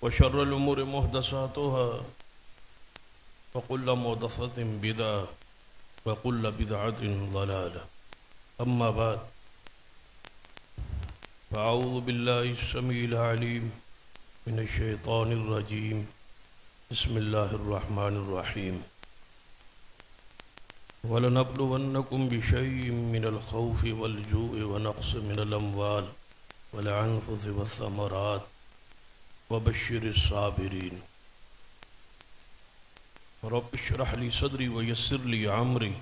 وشر الأمور محدثاتها وكل محدثة بدعة وكل بدعة ضلالة. أما بعد، فأعوذ بالله السميع العليم من الشيطان الرجيم. بسم الله الرحمن الرحيم. وَلَنَبْلُوَنَّكُمْ بِشَيْءٍ مِّنَ الْخَوْفِ وَالْجُوعِ وَنَقْصٍ مِّنَ الْأَمْوَالِ وَالْأَنفُسِ وَالثَّمَرَاتِ وَبَشِّرِ الصَّابِرِينَ. رب اشرح لي صدري ويسر لي أمري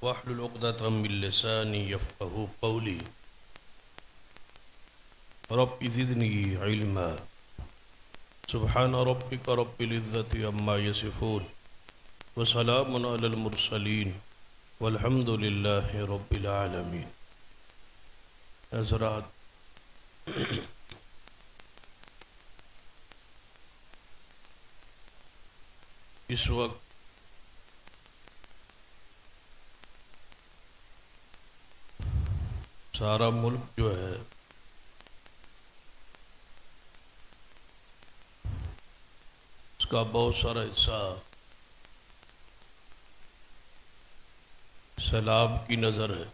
واحلل عقدة من لساني يفقهوا قولي. رب زدني علما. سبحان ربك رب العزة عما يصفون وسلام على المرسلين والحمد لله رب العالمين. حضرات، اس وقت سارا ملک جو ہے اس کا بہت سارا حصہ سیلاب کی نظر ہے.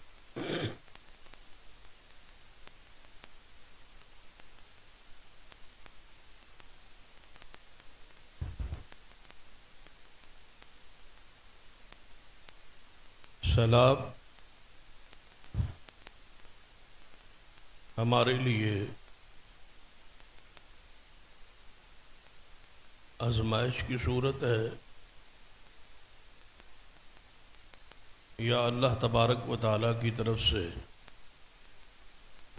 سیلاب ہمارے لیے آزمائش کی صورت ہے یا اللہ تبارک و تعالیٰ کی طرف سے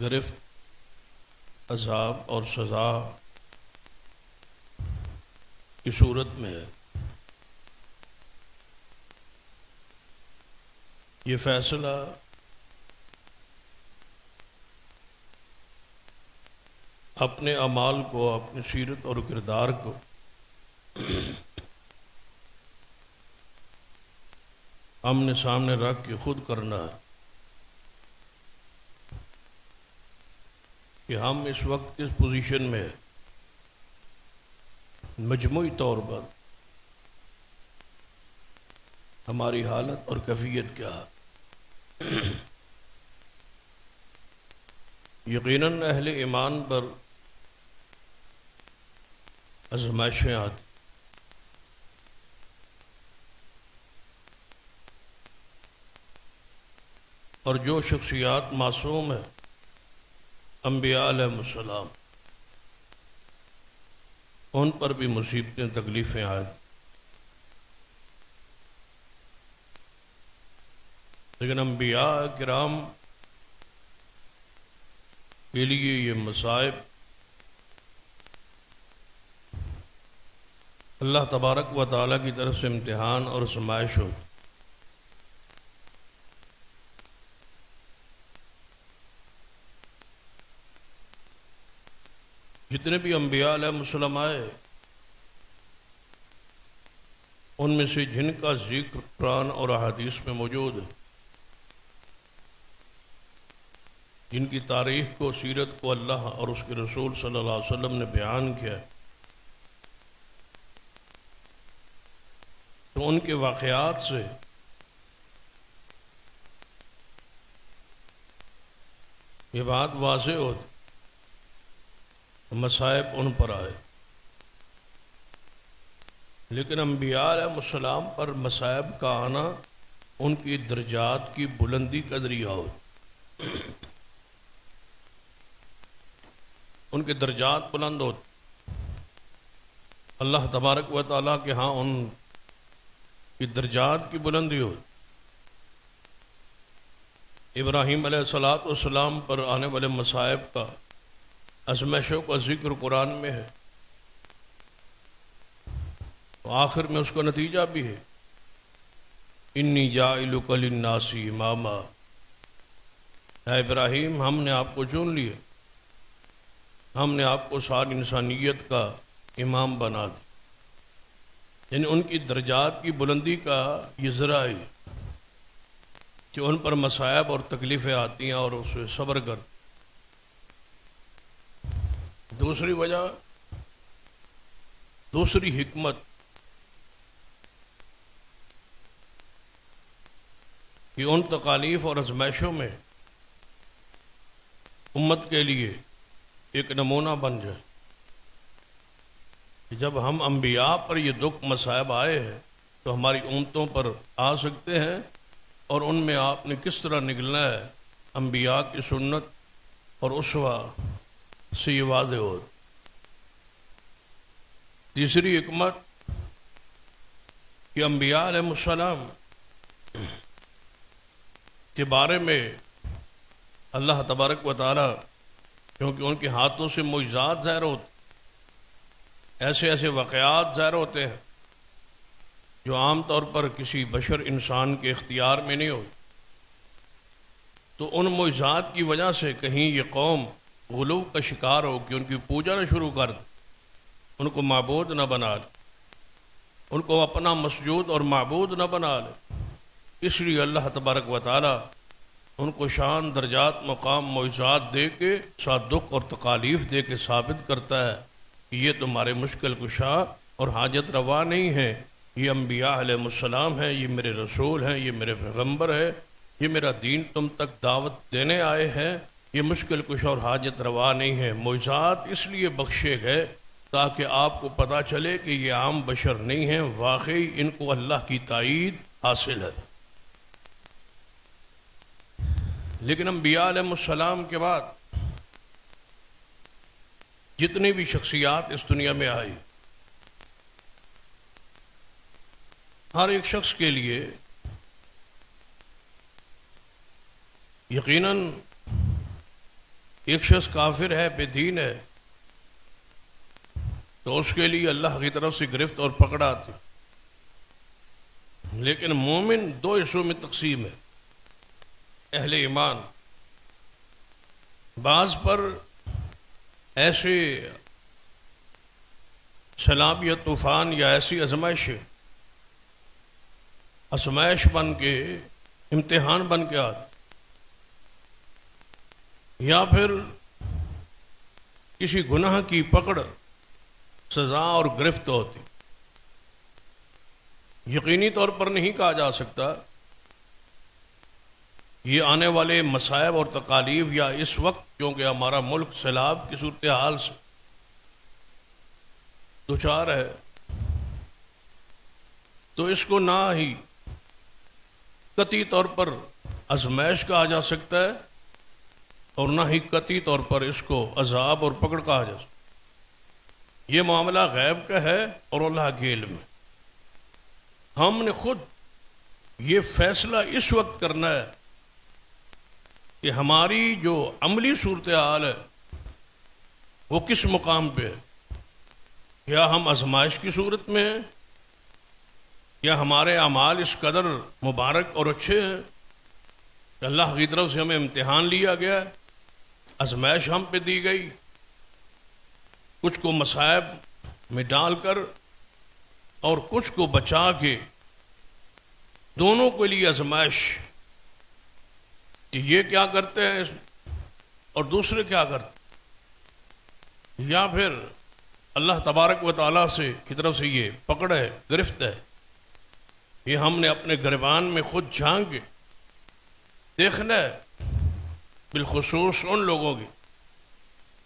گرفت عذاب اور سزا کی صورت میں ہے. یہ فیصلہ اپنے اعمال کو، اپنی سیرت اور کردار کو آمنے سامنے رکھ کے خود کرنا ہے کہ ہم اس وقت کس پوزیشن میں مجموعی طور پر ہماری حالت اور کیفیت کیا ہے. یقیناً اہل ایمان پر آزمائشیں آتی، اور جو شخصیات معصوم ہیں، انبیاء علیہ السلام، ان پر بھی مصیبتیں، تکلیفیں آئیں. لیکن انبیاء کرام کے لیے یہ مصائب اللہ تبارک و تعالیٰ کی طرف سے امتحان اور آزمائش ہو. جتنے بھی انبیاء علیہ السلام آئے، ان میں سے جن کا ذکر قرآن اور احادیث میں موجود ہے، جن کی تاریخ کو، سیرت کو اللہ اور اس کے رسول صلی اللہ علیہ وسلم نے بیان کیا، تو ان کے واقعات سے یہ بات واضح ہوتی، مصائب ان پر آئے. لیکن انبیاء علیہ السلام پر مصائب کا آنا ان کی درجات کی بلندی کا ذریعہ ہو. ان کے درجات بلند ہوتے، اللہ تبارک و تعالیٰ کے ہاں ان کی درجات کی بلندی ہو. ابراہیم علیہ السلام پر آنے والے مصائب کا، آزمائشوں کا ذکر قرآن میں ہے، تو آخر میں اس کا نتیجہ بھی ہے، انی جاعلک للناس اماما. اے ابراہیم، ہم نے آپ کو چن لیے، ہم نے آپ کو ساری انسانیت کا امام بنا دیا. یعنی ان کی درجات کی بلندی کا یہ ذرائع کہ ان پر مصائب اور تکلیفیں آتی ہیں اور اس سے صبر کر. دوسری وجہ دوسری حکمت کہ ان تکالیف اور آزمائشوں میں امت کے لیے ایک نمونہ بن جائے کہ جب ہم انبیاء پر یہ دکھ مصائب آئے ہیں تو ہماری امتوں پر آ سکتے ہیں، اور ان میں آپ نے کس طرح نکلنا ہے، انبیاء کی سنت اور اسوہ سے یہ واضح ہو۔ تیسری حکمت کہ انبیاء علیہ السلام کے بارے میں اللہ تبارک و تعالی، کیونکہ ان کے ہاتھوں سے معجزات ظاہر ہوتے، ایسے ایسے واقعات ظاہر ہوتے ہیں جو عام طور پر کسی بشر انسان کے اختیار میں نہیں ہوتے، تو ان معجزات کی وجہ سے کہیں یہ قوم غلو کا شکار ہو کہ ان کی پوجا نہ شروع کر دے، ان کو معبود نہ بنا لے، ان کو اپنا مسجود اور معبود نہ بنا لے۔ اس لیے اللہ تبارک و تعالی ان کو شان، درجات، مقام، معجزات دے کے ساتھ دکھ اور تکالیف دے کے ثابت کرتا ہے کہ یہ تمہارے مشکل کشا اور حاجت روا نہیں ہیں، یہ انبیاء علیہ السلام ہیں، یہ میرے رسول ہیں، یہ میرے پیغمبر ہیں، یہ میرا دین تم تک دعوت دینے آئے ہیں، یہ مشکل کشا اور حاجت روا نہیں ہیں۔ معجزات اس لیے بخشے گئے تاکہ آپ کو پتہ چلے کہ یہ عام بشر نہیں ہیں، واقعی ان کو اللہ کی تائید حاصل ہے۔ لیکن انبیاء علیہ السلام کے بعد جتنی بھی شخصیات اس دنیا میں آئی، ہر ایک شخص کے لیے یقیناً ایک شخص کافر ہے، بے دین ہے، تو اس کے لیے اللہ کی طرف سے گرفت اور پکڑ آتی، لیکن مومن دو حصوں میں تقسیم ہے۔ اہل ایمان بعض پر ایسے سیلاب یا طوفان یا ایسی آزمائش بن کے، امتحان بن کے آتے، یا پھر کسی گناہ کی پکڑ، سزا اور گرفت ہوتی۔ یقینی طور پر نہیں کہا جا سکتا یہ آنے والے مصائب اور تکالیف یا اس وقت کیونکہ ہمارا ملک سیلاب کی صورتحال سے دوچار ہے، تو اس کو نہ ہی قطعی طور پر آزمائش کہا جا سکتا ہے اور نہ ہی قطعی طور پر اس کو عذاب اور پکڑ کہا جا سکتا ہے۔ یہ معاملہ غیب کا ہے اور اللہ کے علم میں۔ ہم نے خود یہ فیصلہ اس وقت کرنا ہے کہ ہماری جو عملی صورتحال ہے وہ کس مقام پہ ہے۔ کیا ہم آزمائش کی صورت میں ہیں، یا ہمارے اعمال اس قدر مبارک اور اچھے ہیں کہ اللہ کی طرف سے ہمیں امتحان لیا گیا، آزمائش ہم پہ دی گئی، کچھ کو مصائب میں ڈال کر اور کچھ کو بچا کے، دونوں کے لیے آزمائش کہ یہ کیا کرتے ہیں اور دوسرے کیا کرتے ہیں، یا پھر اللہ تبارک و تعالیٰ سے کی طرف سے یہ پکڑ ہے، گرفت ہے۔ یہ ہم نے اپنے گریبان میں خود جھانک کے دیکھنا ہے، بالخصوص ان لوگوں کی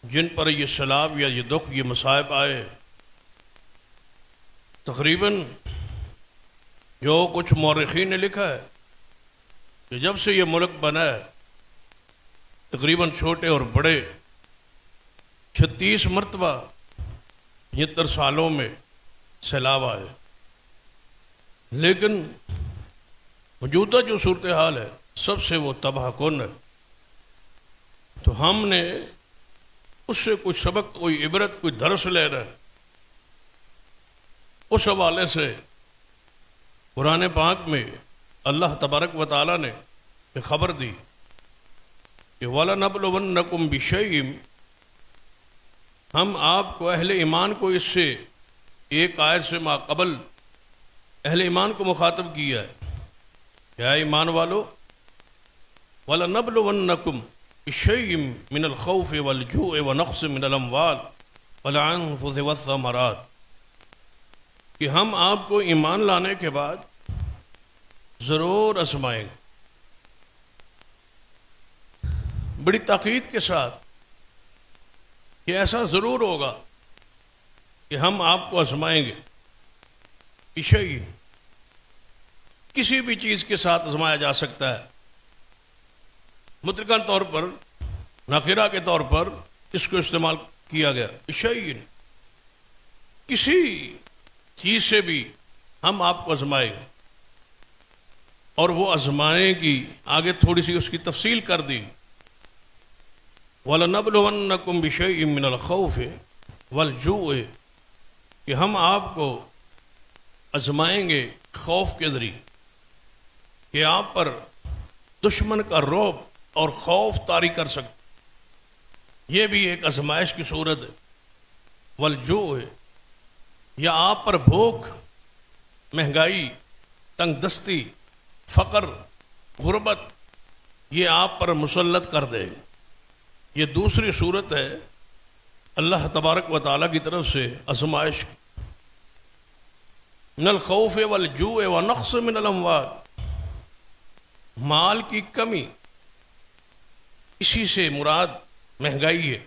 جن پر یہ سیلاب یا یہ دکھ، یہ مصائب آئے۔ تقریباً جو کچھ مورخین نے لکھا ہے کہ جب سے یہ ملک بنا ہے تقریباً چھوٹے اور بڑے 36 مرتبہ 75 سالوں میں سیلاب آئے، لیکن موجودہ جو صورتحال ہے سب سے وہ تباہ کن ہے۔ تو ہم نے اس سے کوئی سبق، کوئی عبرت، کوئی درس لینا ہے۔ اس حوالے سے قرآن پاک میں اللہ تبارک و تعالیٰ نے ایک خبر دی کہ وَلَنَبْلُوَنَّكُمْ بِشَيْءٍ، ہم آپ کو اہل ایمان کو اس سے ایک آیت سے ما قبل اہل ایمان کو مخاطب کیا ہے کہ اے ایمان والو، وَلَنَبْلُوَنَّكُمْ بِشَيْءٍ مِّنَ الْخَوْفِ وَالْجُوعِ وَنَقْصٍ مِّنَ الْأَمْوَالِ وَالْأَنفُسِ وَالثَّمَرَاتِ، کہ ہم آپ کو ایمان لانے کے بعد ضرور آزمائیں گے، بڑی تاکید کے ساتھ کہ ایسا ضرور ہوگا کہ ہم آپ کو آزمائیں گے۔ شیء، کسی بھی چیز کے ساتھ آزمایا جا سکتا ہے، مطلقاً طور پر، ناکرہ کے طور پر اس کو استعمال کیا گیا۔ شیء، کسی چیز سے بھی ہم آپ کو آزمائیں گے، اور وہ آزمانے کی آگے تھوڑی سی اس کی تفصیل کر دی۔ وَلَنَبْلُوَنَّكُمْ بِشَيْءٍ مِّنَ الْخَوْفِ وَالْجُوعِ، کہ ہم آپ کو آزمائیں گے خوف کے ذریعے، کہ آپ پر دشمن کا رعب اور خوف طاری کر سکتے، یہ بھی ایک آزمائش کی صورت ہے۔ والجوع، یا آپ پر بھوک، مہنگائی، تنگ دستی، فقر، غربت، یہ آپ پر مسلط کر دے گا۔ یہ دوسری صورت ہے اللہ تبارک و تعالیٰ کی طرف سے آزمائش۔ من الخوف والجوع ونقص من الاموال، مال کی کمی، اسی سے مراد مہنگائی ہے۔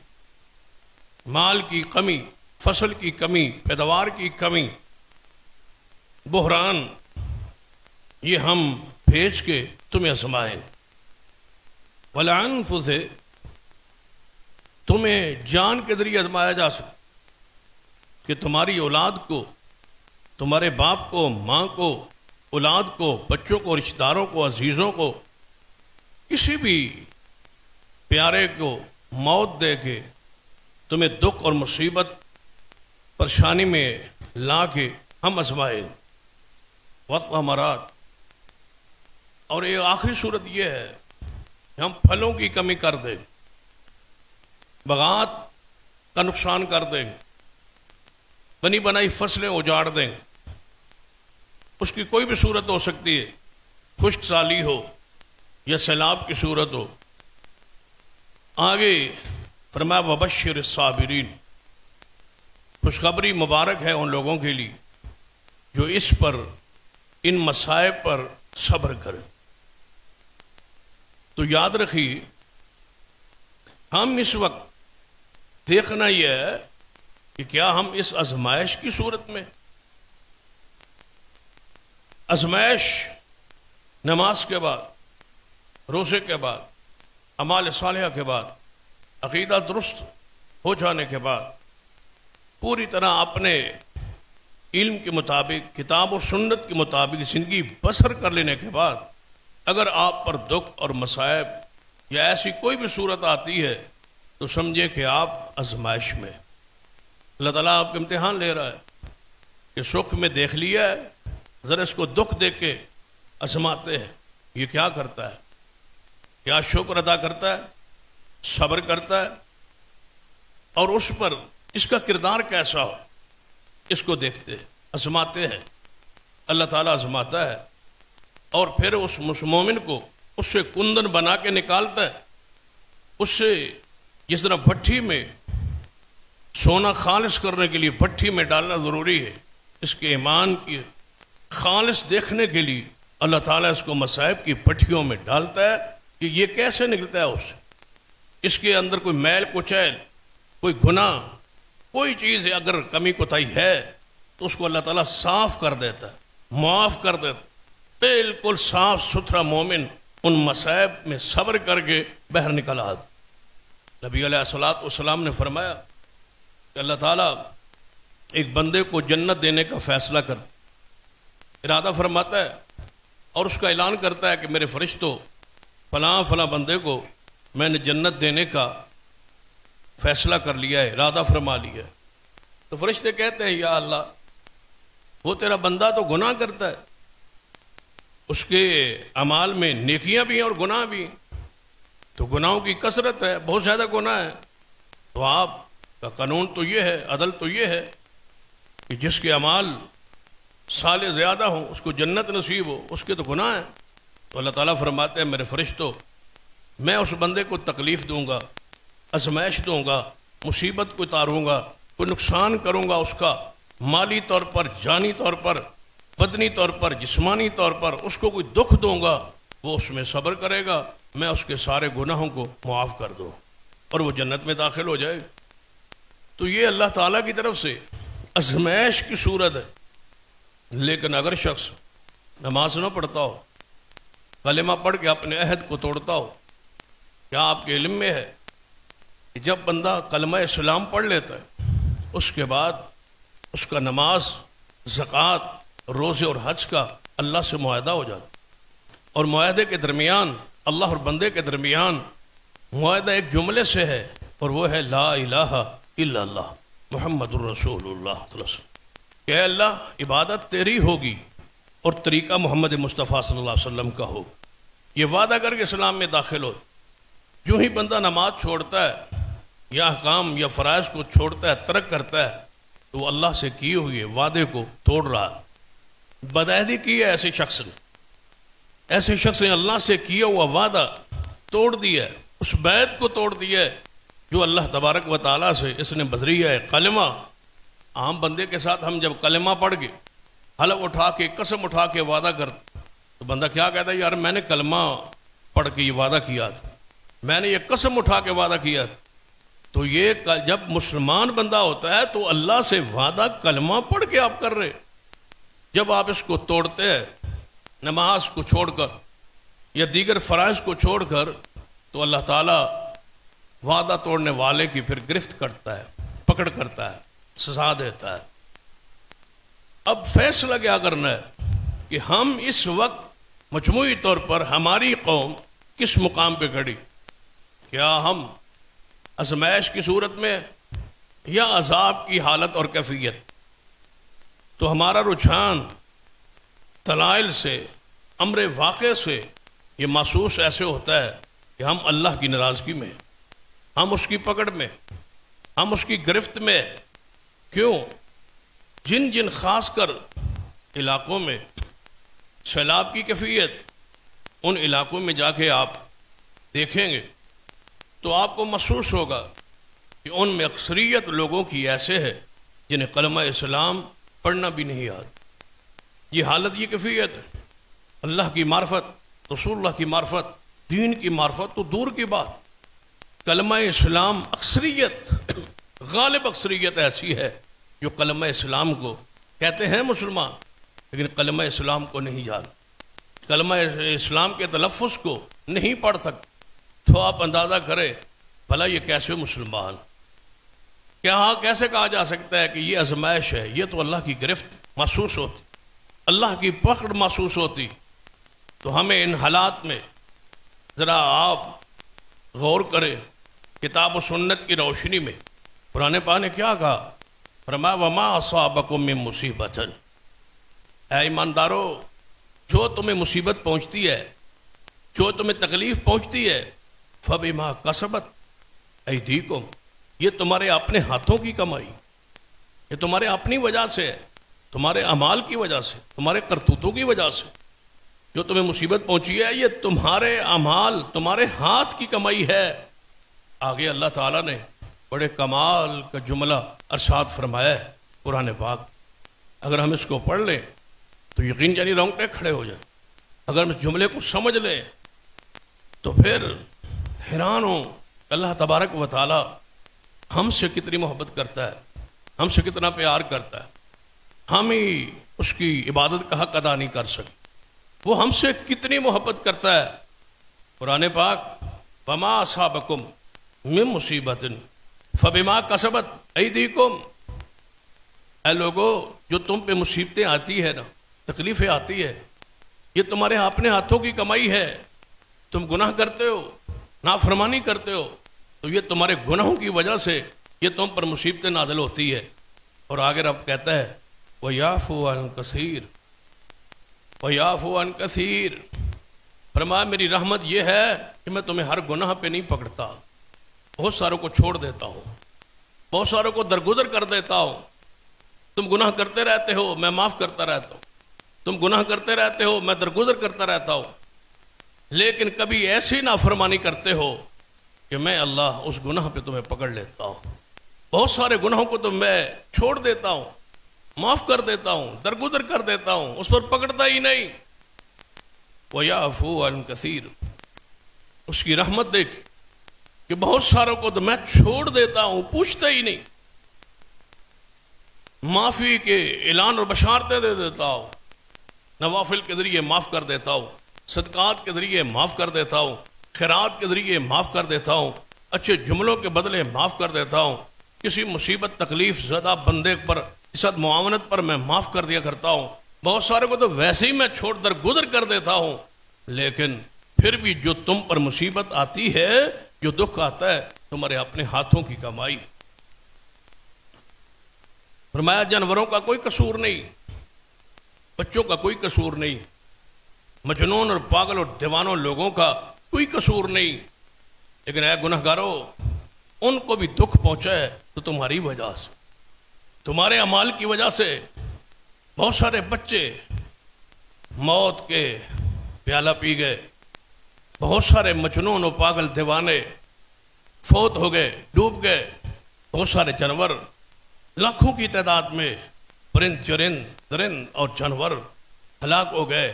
مال کی کمی، فصل کی کمی، پیداوار کی کمی، بحران، یہ ہم بھیج کے تمہیں آزمائیں۔ والانفس، تمہیں جان کے ذریعے آزمایا جا سکتا کہ تمہاری اولاد کو، تمہارے باپ کو، ماں کو، اولاد کو، بچوں کو، رشتہ داروں کو، عزیزوں کو، کسی بھی پیارے کو موت دے کے تمہیں دکھ اور مصیبت پریشانی میں لا کے ہم آزمائیں۔ وثمرات، اور یہ آخری صورت یہ ہے کہ ہم پھلوں کی کمی کر دیں، باغات کا نقصان کر دیں، بنی بنائی فصلیں اجاڑ دیں۔ اس کی کوئی بھی صورت ہو سکتی ہے، خشک سالی ہو یا سیلاب کی صورت ہو۔ آگے فرمایا وبشر الصابرین، خوشخبری مبارک ہے ان لوگوں کے لیے جو اس پر، ان مصائب پر صبر کریں۔ تو یاد رکھیے، ہم اس وقت دیکھنا یہ ہے کہ کیا ہم اس آزمائش کی صورت میں، آزمائش نماز کے بعد، روزے کے بعد، اعمال صالحہ کے بعد، عقیدہ درست ہو جانے کے بعد، پوری طرح اپنے علم کے مطابق، کتاب و سنت کے مطابق زندگی بسر کر لینے کے بعد، اگر آپ پر دکھ اور مصائب یا ایسی کوئی بھی صورت آتی ہے تو سمجھیں کہ آپ آزمائش میں، اللہ تعالیٰ آپ کا امتحان لے رہا ہے کہ سکھ میں دیکھ لیا ہے، ذرا اس کو دکھ دے کے آزماتے ہیں، یہ کیا کرتا ہے، کیا شکر ادا کرتا ہے، صبر کرتا ہے، اور اس پر اس کا کردار کیسا ہو، اس کو دیکھتے ہیں، آزماتے ہیں۔ اللہ تعالیٰ آزماتا ہے اور پھر اس مومن کو اس سے کندن بنا کے نکالتا ہے۔ اس سے جس طرح بھٹی میں سونا خالص کرنے کے لیے بھٹی میں ڈالنا ضروری ہے، اس کے ایمان کی خالص دیکھنے کے لیے اللہ تعالیٰ اس کو مصائب کی بھٹیوں میں ڈالتا ہے کہ یہ کیسے نکلتا ہے، اس کے اندر کوئی میل کچیل، کوئی گناہ، کوئی چیز اگر کمی کوتاہی ہے تو اس کو اللہ تعالیٰ صاف کر دیتا ہے، معاف کر دیتا ہے۔ بالکل صاف ستھرا مومن ان مصائب میں صبر کر کے باہر نکل آتا۔ نبی علیہ الصلوۃ والسلام نے فرمایا کہ اللہ تعالیٰ ایک بندے کو جنت دینے کا فیصلہ کرتا، ارادہ فرماتا ہے اور اس کا اعلان کرتا ہے کہ میرے فرشتوں، فلاں فلاں بندے کو میں نے جنت دینے کا فیصلہ کر لیا ہے، ارادہ فرما لیا ہے۔ تو فرشتے کہتے ہیں یا اللہ، وہ تیرا بندہ تو گناہ کرتا ہے، اس کے اعمال میں نیکیاں بھی ہیں اور گناہ بھی ہیں، تو گناہوں کی کثرت ہے، بہت زیادہ گناہ ہے، تو آپ کا قانون تو یہ ہے، عدل تو یہ ہے کہ جس کے اعمال صالح زیادہ ہوں اس کو جنت نصیب ہو، اس کے تو گناہ ہیں۔ تو اللہ تعالیٰ فرماتے ہیں میرے فرشتوں، میں اس بندے کو تکلیف دوں گا، آزمائش دوں گا، مصیبت کو اتاروں گا، کوئی نقصان کروں گا اس کا، مالی طور پر، جانی طور پر، بدنی طور پر، جسمانی طور پر اس کو کوئی دکھ دوں گا، وہ اس میں صبر کرے گا، میں اس کے سارے گناہوں کو معاف کر دوں اور وہ جنت میں داخل ہو جائے۔ تو یہ اللہ تعالیٰ کی طرف سے آزمائش کی صورت ہے۔ لیکن اگر شخص نماز نہ پڑھتا ہو، کلمہ پڑھ کے اپنے عہد کو توڑتا ہو، کیا آپ کے علم میں ہے کہ جب بندہ کلمہ اسلام پڑھ لیتا ہے اس کے بعد اس کا نماز، زکوٰۃ، روزے اور حج کا اللہ سے معاہدہ ہو جاتا، اور معاہدے کے درمیان اللہ اور بندے کے درمیان معاہدہ ایک جملے سے ہے، اور وہ ہے لا الہ الا اللہ محمد الرسول اللہ صلی اللہ علیہ وسلم، کہ اے اللہ عبادت تیری ہوگی اور طریقہ محمد مصطفیٰ صلی اللہ علیہ وسلم کا ہو۔ یہ وعدہ کر کے اسلام میں داخل ہو۔ جو ہی بندہ نماز چھوڑتا ہے یا احکام یا فرائض کو چھوڑتا ہے، ترک کرتا ہے، تو وہ اللہ سے کیے ہوئے وعدے کو توڑ رہا ہے۔ بدعہدی کی ہے ایسے شخص نے، ایسے شخص نے اللہ سے کیا ہوا وعدہ توڑ دیا ہے، اس بیعت کو توڑ دیا ہے جو اللہ تبارک و تعالیٰ سے اس نے بذریعہ ہے کلمہ۔ عام بندے کے ساتھ ہم جب کلمہ پڑھ کے حلف اٹھا کے قسم اٹھا کے وعدہ کرتے تو بندہ کیا کہتا ہے، یار میں نے کلمہ پڑھ کے یہ وعدہ کیا تھا، میں نے یہ قسم اٹھا کے وعدہ کیا تھا۔ تو یہ جب مسلمان بندہ ہوتا ہے تو اللہ سے وعدہ کلمہ پڑھ کے آپ کر رہے، جب آپ اس کو توڑتے ہیں نماز کو چھوڑ کر یا دیگر فرائض کو چھوڑ کر، تو اللہ تعالیٰ وعدہ توڑنے والے کی پھر گرفت کرتا ہے، پکڑ کرتا ہے، سزا دیتا ہے۔ اب فیصلہ کیا کرنا ہے کہ ہم اس وقت مجموعی طور پر ہماری قوم کس مقام پہ کھڑی؟ کیا ہم آزمائش کی صورت میں یا عذاب کی حالت اور کیفیت؟ تو ہمارا رجحان دلائل سے، امر واقع سے یہ محسوس ایسے ہوتا ہے کہ ہم اللہ کی ناراضگی میں، ہم اس کی پکڑ میں، ہم اس کی گرفت میں۔ کیوں؟ جن جن خاص کر علاقوں میں سیلاب کی کیفیت، ان علاقوں میں جا کے آپ دیکھیں گے تو آپ کو محسوس ہوگا کہ ان میں اکثریت لوگوں کی ایسے ہے جنہیں کلمہ اسلام پڑھنا بھی نہیں آتا۔ یہ حالت، یہ کیفیت ہے۔ اللہ کی معرفت، رسول اللہ کی معرفت، دین کی معرفت تو دور کی بات، کلمہ اسلام اکثریت، غالب اکثریت ایسی ہے جو کلمہ اسلام کو کہتے ہیں مسلمان، لیکن کلمہ اسلام کو نہیں جان، کلمہ اسلام کے تلفظ کو نہیں پڑھ سکتے۔ تو آپ اندازہ کریں بھلا یہ کیسے مسلمان؟ کیا کیسے کہا جا سکتا ہے کہ یہ آزمائش ہے؟ یہ تو اللہ کی گرفت محسوس ہوتی، اللہ کی پکڑ محسوس ہوتی۔ تو ہمیں ان حالات میں ذرا آپ غور کریں، کتاب و سنت کی روشنی میں قرآن پاک نے کیا کہا؟ فرمایا وما اصابکم من مصیبۃ، اے ایماندارو جو تمہیں مصیبت پہنچتی ہے، جو تمہیں تکلیف پہنچتی ہے، فبما کسبت ایدیکم، یہ تمہارے اپنے ہاتھوں کی کمائی، یہ تمہارے اپنی وجہ سے ہے، تمہارے اعمال کی وجہ سے، تمہارے کرتوتوں کی وجہ سے جو تمہیں مصیبت پہنچی ہے، یہ تمہارے اعمال، تمہارے ہاتھ کی کمائی ہے۔ آگے اللہ تعالیٰ نے بڑے کمال کا جملہ ارشاد فرمایا ہے قرآن پاک، اگر ہم اس کو پڑھ لیں تو یقین جانی رونگٹے کھڑے ہو جائیں۔ اگر ہم اس جملے کو سمجھ لیں تو پھر حیران ہوں اللہ تبارک و تعالی ہم سے کتنی محبت کرتا ہے، ہم سے کتنا پیار کرتا ہے۔ ہم ہی اس کی عبادت کا حق ادا نہیں کر سکتے، وہ ہم سے کتنی محبت کرتا ہے۔ قرآن پاک وما اصابکم من مصیبت فبما کسبت ایدیکم، اے لوگو جو تم پہ مصیبتیں آتی ہے نا، تکلیفیں آتی ہے، یہ تمہارے اپنے ہاتھوں کی کمائی ہے۔ تم گناہ کرتے ہو، نافرمانی کرتے ہو، تو یہ تمہارے گناہوں کی وجہ سے یہ تم پر مصیبتیں نازل ہوتی ہے۔ اور آگے رب کہتا ہے وَيَعْفُو عَنْ كَثِيرٍ، وَيَعْفُو عَنْ كَثِيرٍ، فرمایا میری رحمت یہ ہے کہ میں تمہیں ہر گناہ پہ نہیں پکڑتا، بہت ساروں کو چھوڑ دیتا ہوں، بہت ساروں کو درگزر کر دیتا ہوں۔ تم گناہ کرتے رہتے ہو، میں معاف کرتا رہتا ہوں، تم گناہ کرتے رہتے ہو، میں درگزر کرتا رہتا ہوں، لیکن کبھی ایسی نافرمانی کرتے ہو کہ میں اللہ اس گناہ پہ تمہیں پکڑ لیتا ہوں، بہت سارے گناہوں کو تو میں چھوڑ دیتا ہوں، معاف کر دیتا ہوں، درگزر کر دیتا ہوں، اس پر پکڑتا ہی نہیں۔ وَيَعْفُو عَنْ كَثِيرٍ، اس کی رحمت دیکھ کہ بہت ساروں کو تو میں چھوڑ دیتا ہوں، پوچھتا ہی نہیں، معافی کے اعلان اور بشارتیں دے دیتا ہوں، نوافل کے ذریعے معاف کر دیتا ہوں، صدقات کے ذریعے معاف کر دیتا ہوں، خیرات کے ذریعے معاف کر دیتا ہوں، اچھے جملوں کے بدلے معاف کر دیتا ہوں، کسی مصیبت تکلیف زدہ بندے پر اس وقت معاونت پر میں معاف کر دیا کرتا ہوں، بہت سارے کو تو ویسے ہی میں چھوڑ در گزر کر دیتا ہوں، لیکن پھر بھی جو تم پر مصیبت آتی ہے، جو دکھ آتا ہے، تمہارے اپنے ہاتھوں کی کمائی۔ فرمایا جانوروں کا کوئی قصور نہیں، بچوں کا کوئی قصور نہیں، مجنون اور پاگل اور دیوانوں لوگوں کا کوئی قصور نہیں، لیکن اے گنہگارو، ان کو بھی دکھ پہنچا ہے تو تمہاری وجہ سے، تمہارے اعمال کی وجہ سے۔ بہت سارے بچے موت کے پیالہ پی گئے، بہت سارے مجنون و پاگل دیوانے فوت ہو گئے، ڈوب گئے، بہت سارے جانور لاکھوں کی تعداد میں، پرند چرند درند اور جانور ہلاک ہو گئے،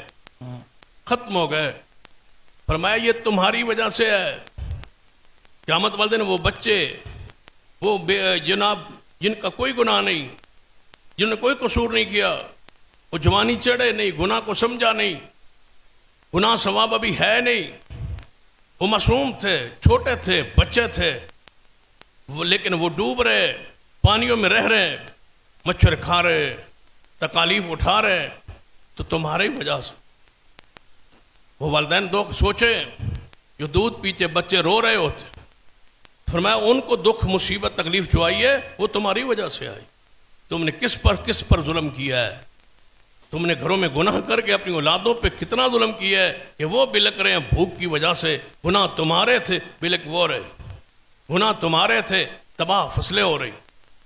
ختم ہو گئے۔ فرمایا یہ تمہاری وجہ سے ہے۔ قیامت والے دن وہ بچے، وہ جناب جن کا کوئی گناہ نہیں، جن نے کوئی قصور نہیں کیا، وہ جوانی چڑھے نہیں، گناہ کو سمجھا نہیں، گناہ ثواب ابھی ہے نہیں، وہ معصوم تھے، چھوٹے تھے، بچے تھے، لیکن وہ ڈوب رہے، پانیوں میں رہ رہے، مچھر کھا رہے، تکالیف اٹھا رہے، تو تمہاری وجہ سے۔ وہ والدین دکھ سوچیں، جو دودھ پیتے بچے رو رہے ہوتے، فرمایا ان کو دکھ مصیبت تکلیف جو آئی ہے وہ تمہاری وجہ سے آئی۔ تم نے کس پر ظلم کیا ہے؟ تم نے گھروں میں گناہ کر کے اپنی اولادوں پہ کتنا ظلم کیا ہے کہ وہ بلک رہے ہیں بھوک کی وجہ سے۔ گناہ تمہارے تھے، بلک وہ رہے، گناہ تمہارے تھے، تباہ فصلیں ہو رہی،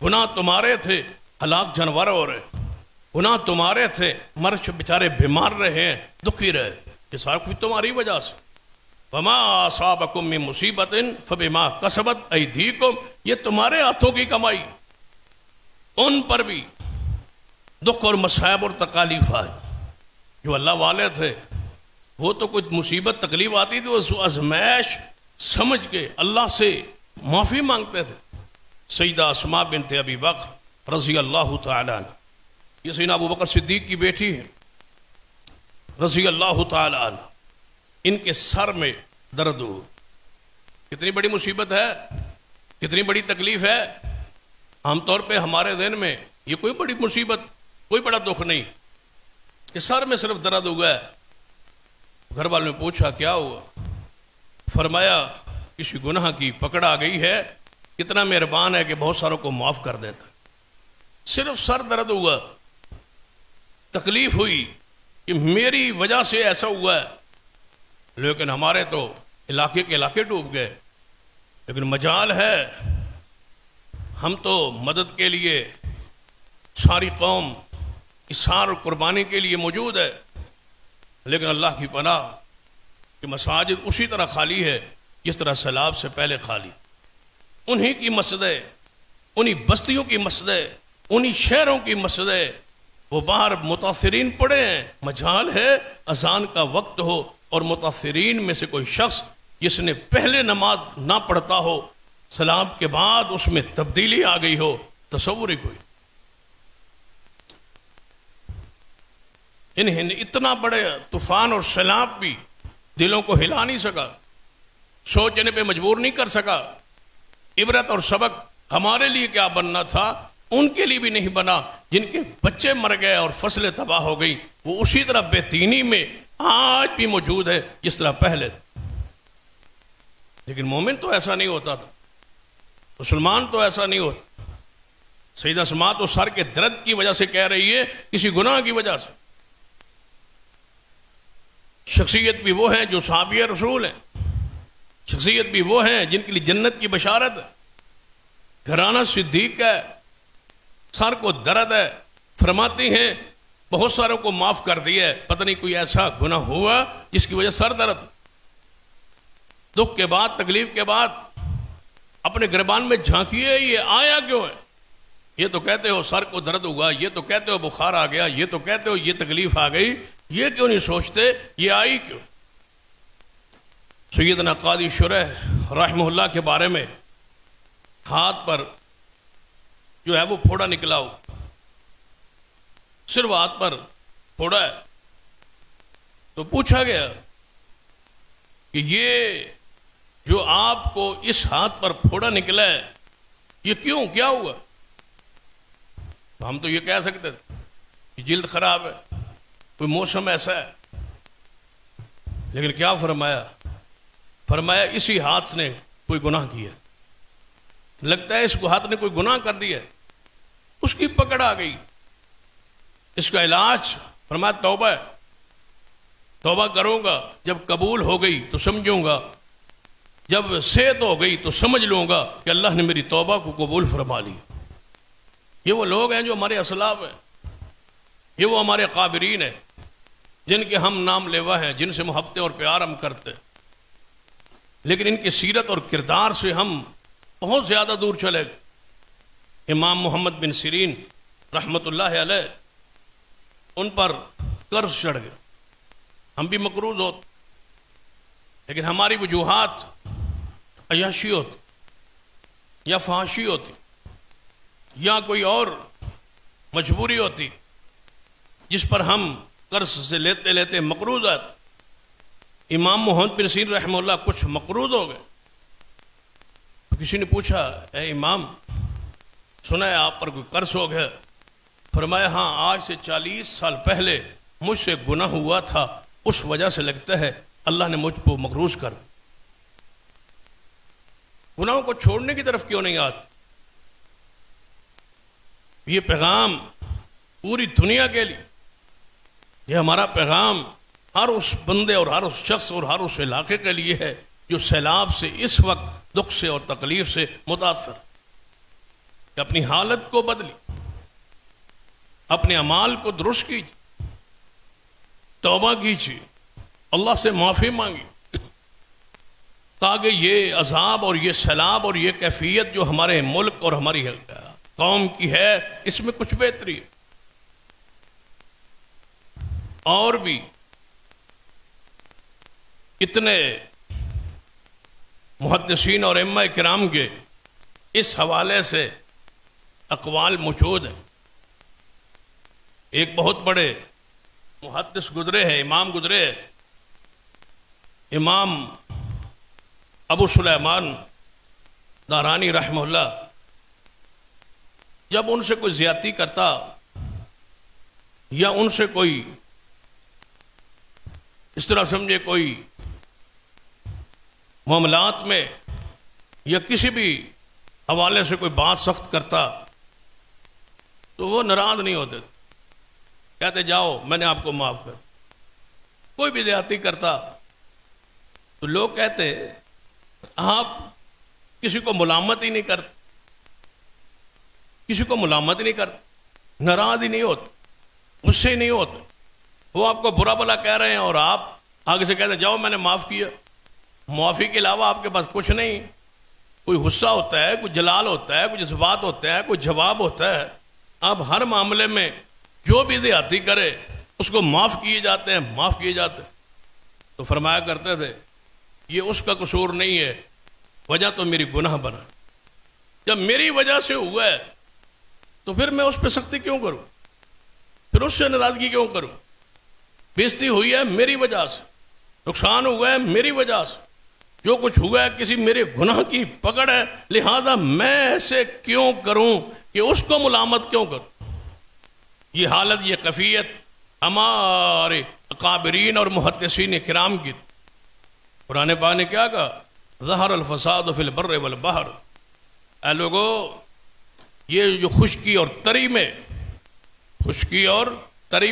گناہ تمہارے تھے، ہلاک جانور ہو رہے، گناہ تمہارے تھے، مرد بیچارے بیمار رہے ہیں، دکھی رہے، یہ سارا کچھ تمہاری وجہ سے۔ وما اصابکم من مصیبت فبما کسبت ایدیکم، یہ تمہارے ہاتھوں کی کمائی۔ ان پر بھی دکھ اور مصائب اور تکالیف آئے۔ جو اللہ والے تھے وہ تو کچھ مصیبت تکلیف آتی تھی وہ آزمائش سمجھ کے اللہ سے معافی مانگتے تھے۔ سیدہ اسماء بنت ابی بکر رضی اللہ تعالیٰ عنہ، یہ سیدنا ابو بکر صدیق کی بیٹی ہے رضی اللہ تعالیٰ عنہ، ان کے سر میں درد ہو۔ کتنی بڑی مصیبت ہے، کتنی بڑی تکلیف ہے۔ عام طور پہ ہمارے ذہن میں یہ کوئی بڑی مصیبت، کوئی بڑا دکھ نہیں، کہ سر میں صرف درد ہوا ہے۔ گھر والوں نے پوچھا کیا ہوا؟ فرمایا کسی گناہ کی پکڑ آ گئی ہے، کتنا مہربان ہے کہ بہت ساروں کو معاف کر دیتا، صرف سر درد ہوا، تکلیف ہوئی کہ میری وجہ سے ایسا ہوا ہے۔ لیکن ہمارے تو علاقے کے علاقے ڈوب گئے، لیکن مجال ہے ہم تو مدد کے لیے ساری قوم اصرار اور قربانی کے لیے موجود ہے، لیکن اللہ کی پناہ کہ مساجد اسی طرح خالی ہے جس طرح سیلاب سے پہلے خالی۔ انہی کی مسجدیں، انہی بستیوں کی مسجدیں، انہی شہروں کی مسجدیں، وہ باہر متاثرین پڑے ہیں۔ مجال ہے اذان کا وقت ہو اور متاثرین میں سے کوئی شخص جس نے پہلے نماز نہ پڑھتا ہو، سلام کے بعد اس میں تبدیلی آ گئی ہو، تصور ہی کوئی۔ انہیں اتنا بڑے طوفان اور سیلاب بھی دلوں کو ہلا نہیں سکا، سوچنے پہ مجبور نہیں کر سکا۔ عبرت اور سبق ہمارے لیے کیا بننا تھا، ان کے لیے بھی نہیں بنا۔ جن کے بچے مر گئے اور فصلیں تباہ ہو گئی، وہ اسی طرح بے دینی میں آج بھی موجود ہے جس طرح پہلے۔ لیکن مومن تو ایسا نہیں ہوتا تھا، مسلمان تو ایسا نہیں ہوتا۔ سیدہ اسماء تو سر کے درد کی وجہ سے کہہ رہی ہے، کسی گناہ کی وجہ سے۔ شخصیت بھی وہ ہیں جو صحابی رسول ہیں، شخصیت بھی وہ ہیں جن کے لیے جنت کی بشارت ہے۔ گھرانہ صدیق ہے، سر کو درد ہے، فرماتی ہیں بہت ساروں کو معاف کر دیا ہے، پتہ نہیں کوئی ایسا گناہ ہوا جس کی وجہ سر درد۔ دکھ کے بعد، تکلیف کے بعد اپنے گریبان میں جھانکیے یہ آیا کیوں ہے؟ یہ تو کہتے ہو سر کو درد ہوا، یہ تو کہتے ہو بخار آ گیا، یہ تو کہتے ہو یہ تکلیف آ گئی، یہ کیوں نہیں سوچتے یہ آئی کیوں؟ سیدنا قاضی شرح رحمہ اللہ کے بارے میں ہاتھ پر جو ہے وہ پھوڑا نکلا ہو، صرف ہاتھ پر پھوڑا ہے، تو پوچھا گیا کہ یہ جو آپ کو اس ہاتھ پر پھوڑا نکلا ہے یہ کیوں، کیا ہوا؟ ہم تو یہ کہہ سکتے کہ جلد خراب ہے، کوئی موسم ایسا ہے، لیکن کیا فرمایا؟ فرمایا اسی ہاتھ نے کوئی گناہ کیا، لگتا ہے اس کو ہاتھ نے کوئی گناہ کر دیا، اس کی پکڑ آ گئی، اس کا علاج فرمایا توبہ ہے، توبہ کروں گا، جب قبول ہو گئی تو سمجھوں گا، جب صحت ہو گئی تو سمجھ لوں گا کہ اللہ نے میری توبہ کو قبول فرما لی۔ یہ وہ لوگ ہیں جو ہمارے اسلاف ہیں، یہ وہ ہمارے قابرین ہیں جن کے ہم نام لیوا ہیں، جن سے محبتیں اور پیار ہم کرتے ہیں، لیکن ان کی سیرت اور کردار سے ہم بہت زیادہ دور چلے گئے۔ امام محمد بن سیرین رحمۃ اللہ علیہ، ان پر قرض چڑھ گئے، ہم بھی مقروض ہوتے، لیکن ہماری وجوہات عیاشی ہوتی یا فحاشی ہوتی یا کوئی اور مجبوری ہوتی جس پر ہم قرض سے لیتے لیتے مقروض آتے۔ امام محمد بن سیرین رحمہ اللہ کچھ مقروض ہو گئے، تو کسی نے پوچھا اے امام سنا ہے آپ پر کوئی قرض ہو گیا؟ فرمایا ہاں، آج سے 40 سال پہلے مجھ سے گناہ ہوا تھا، اس وجہ سے لگتا ہے اللہ نے مجھ کو مقروض کر دیا۔ گناہوں کو چھوڑنے کی طرف کیوں نہیں آتے؟ یہ پیغام پوری دنیا کے لیے، یہ ہمارا پیغام ہر اس بندے اور ہر اس شخص اور ہر اس علاقے کے لیے ہے جو سیلاب سے اس وقت دکھ سے اور تکلیف سے متاثر، کہ اپنی حالت کو بدلی، اپنے اعمال کو درست کیجیے، توبہ کیجیے، اللہ سے معافی مانگی، تاکہ یہ عذاب اور یہ سیلاب اور یہ کیفیت جو ہمارے ملک اور ہماری قوم کی ہے اس میں کچھ بہتری ہے۔ اور بھی اتنے محدثین اور ائمہ کرام کے اس حوالے سے اقوال موجود ہیں۔ ایک بہت بڑے محدث گزرے ہیں، امام گزرے ہیں، امام ابو سلیمان دارانی رحمہ اللہ۔ جب ان سے کوئی زیادتی کرتا یا ان سے کوئی اس طرح سمجھے کوئی معاملات میں یا کسی بھی حوالے سے کوئی بات سخت کرتا تو وہ ناراض نہیں ہوتے، کہتے جاؤ میں نے آپ کو معاف کر۔ کوئی بھی زیادتی کرتا تو لوگ کہتے آپ کسی کو ملامت ہی نہیں کرتے، کسی کو ملامت ہی نہیں کرتے، ناراض ہی نہیں ہوتے، غصے ہی نہیں ہوتے، وہ آپ کو برا بلا کہہ رہے ہیں اور آپ آگے سے کہتے جاؤ میں نے معاف کیا۔ معافی کے علاوہ آپ کے پاس کچھ نہیں، کوئی غصہ ہوتا ہے، کوئی جلال ہوتا ہے، کوئی جذبات ہوتا ہے، کوئی جواب ہوتا ہے۔ آپ ہر معاملے میں جو بھی زیادتی کرے اس کو معاف کیے جاتے ہیں، معاف کیے جاتے ہیں۔ تو فرمایا کرتے تھے یہ اس کا قصور نہیں ہے، وجہ تو میری گناہ بنا، جب میری وجہ سے ہوا ہے تو پھر میں اس پہ سختی کیوں کروں، پھر اس سے ناراضگی کیوں کروں؟ بےزتی ہوئی ہے میری وجہ سے، نقصان ہوا ہے میری وجہ سے، جو کچھ ہوا ہے کسی میرے گناہ کی پکڑ ہے، لہذا میں ایسے کیوں کروں کہ اس کو ملامت کیوں کروں؟ یہ حالت، یہ کیفیت ہمارے اکابرین اور محدثین کرام کی۔ قرآن پاک نے کیا کہا؟ ظہر الفساد فی البر والبحر۔ اے لوگو، یہ جو خشکی اور تری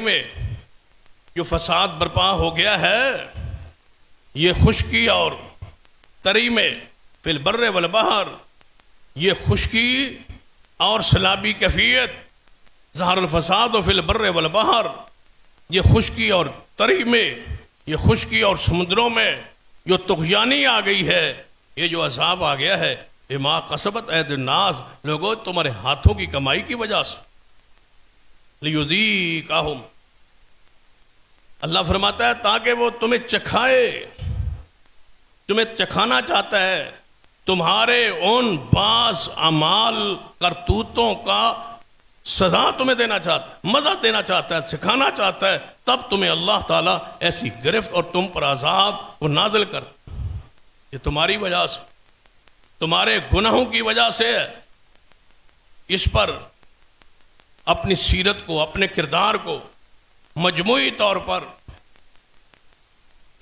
میں جو فساد برپا ہو گیا ہے، یہ خشکی اور تری میں فی البر والبحر، یہ خشکی اور سیلابی کیفیت، ظہر الفساد فی البر والبحر، یہ خشکی اور تری میں، یہ خشکی اور سمندروں میں جو طغیانی آ گئی ہے، یہ جو عذاب آ گیا ہے، بما کسبت اید الناس، لوگوں تمہارے ہاتھوں کی کمائی کی وجہ سے، لیذیقہم، اللہ فرماتا ہے تاکہ وہ تمہیں چکھائے، تمہیں چکھانا چاہتا ہے تمہارے ان بعض اعمال کرتوتوں کا سزا تمہیں دینا چاہتا ہے، مزہ دینا چاہتا ہے، سکھانا چاہتا ہے، تب تمہیں اللہ تعالیٰ ایسی گرفت اور تم پر عذاب کو نازل کرتا، یہ تمہاری وجہ سے، تمہارے گناہوں کی وجہ سے ہے۔ اس پر اپنی سیرت کو، اپنے کردار کو مجموعی طور پر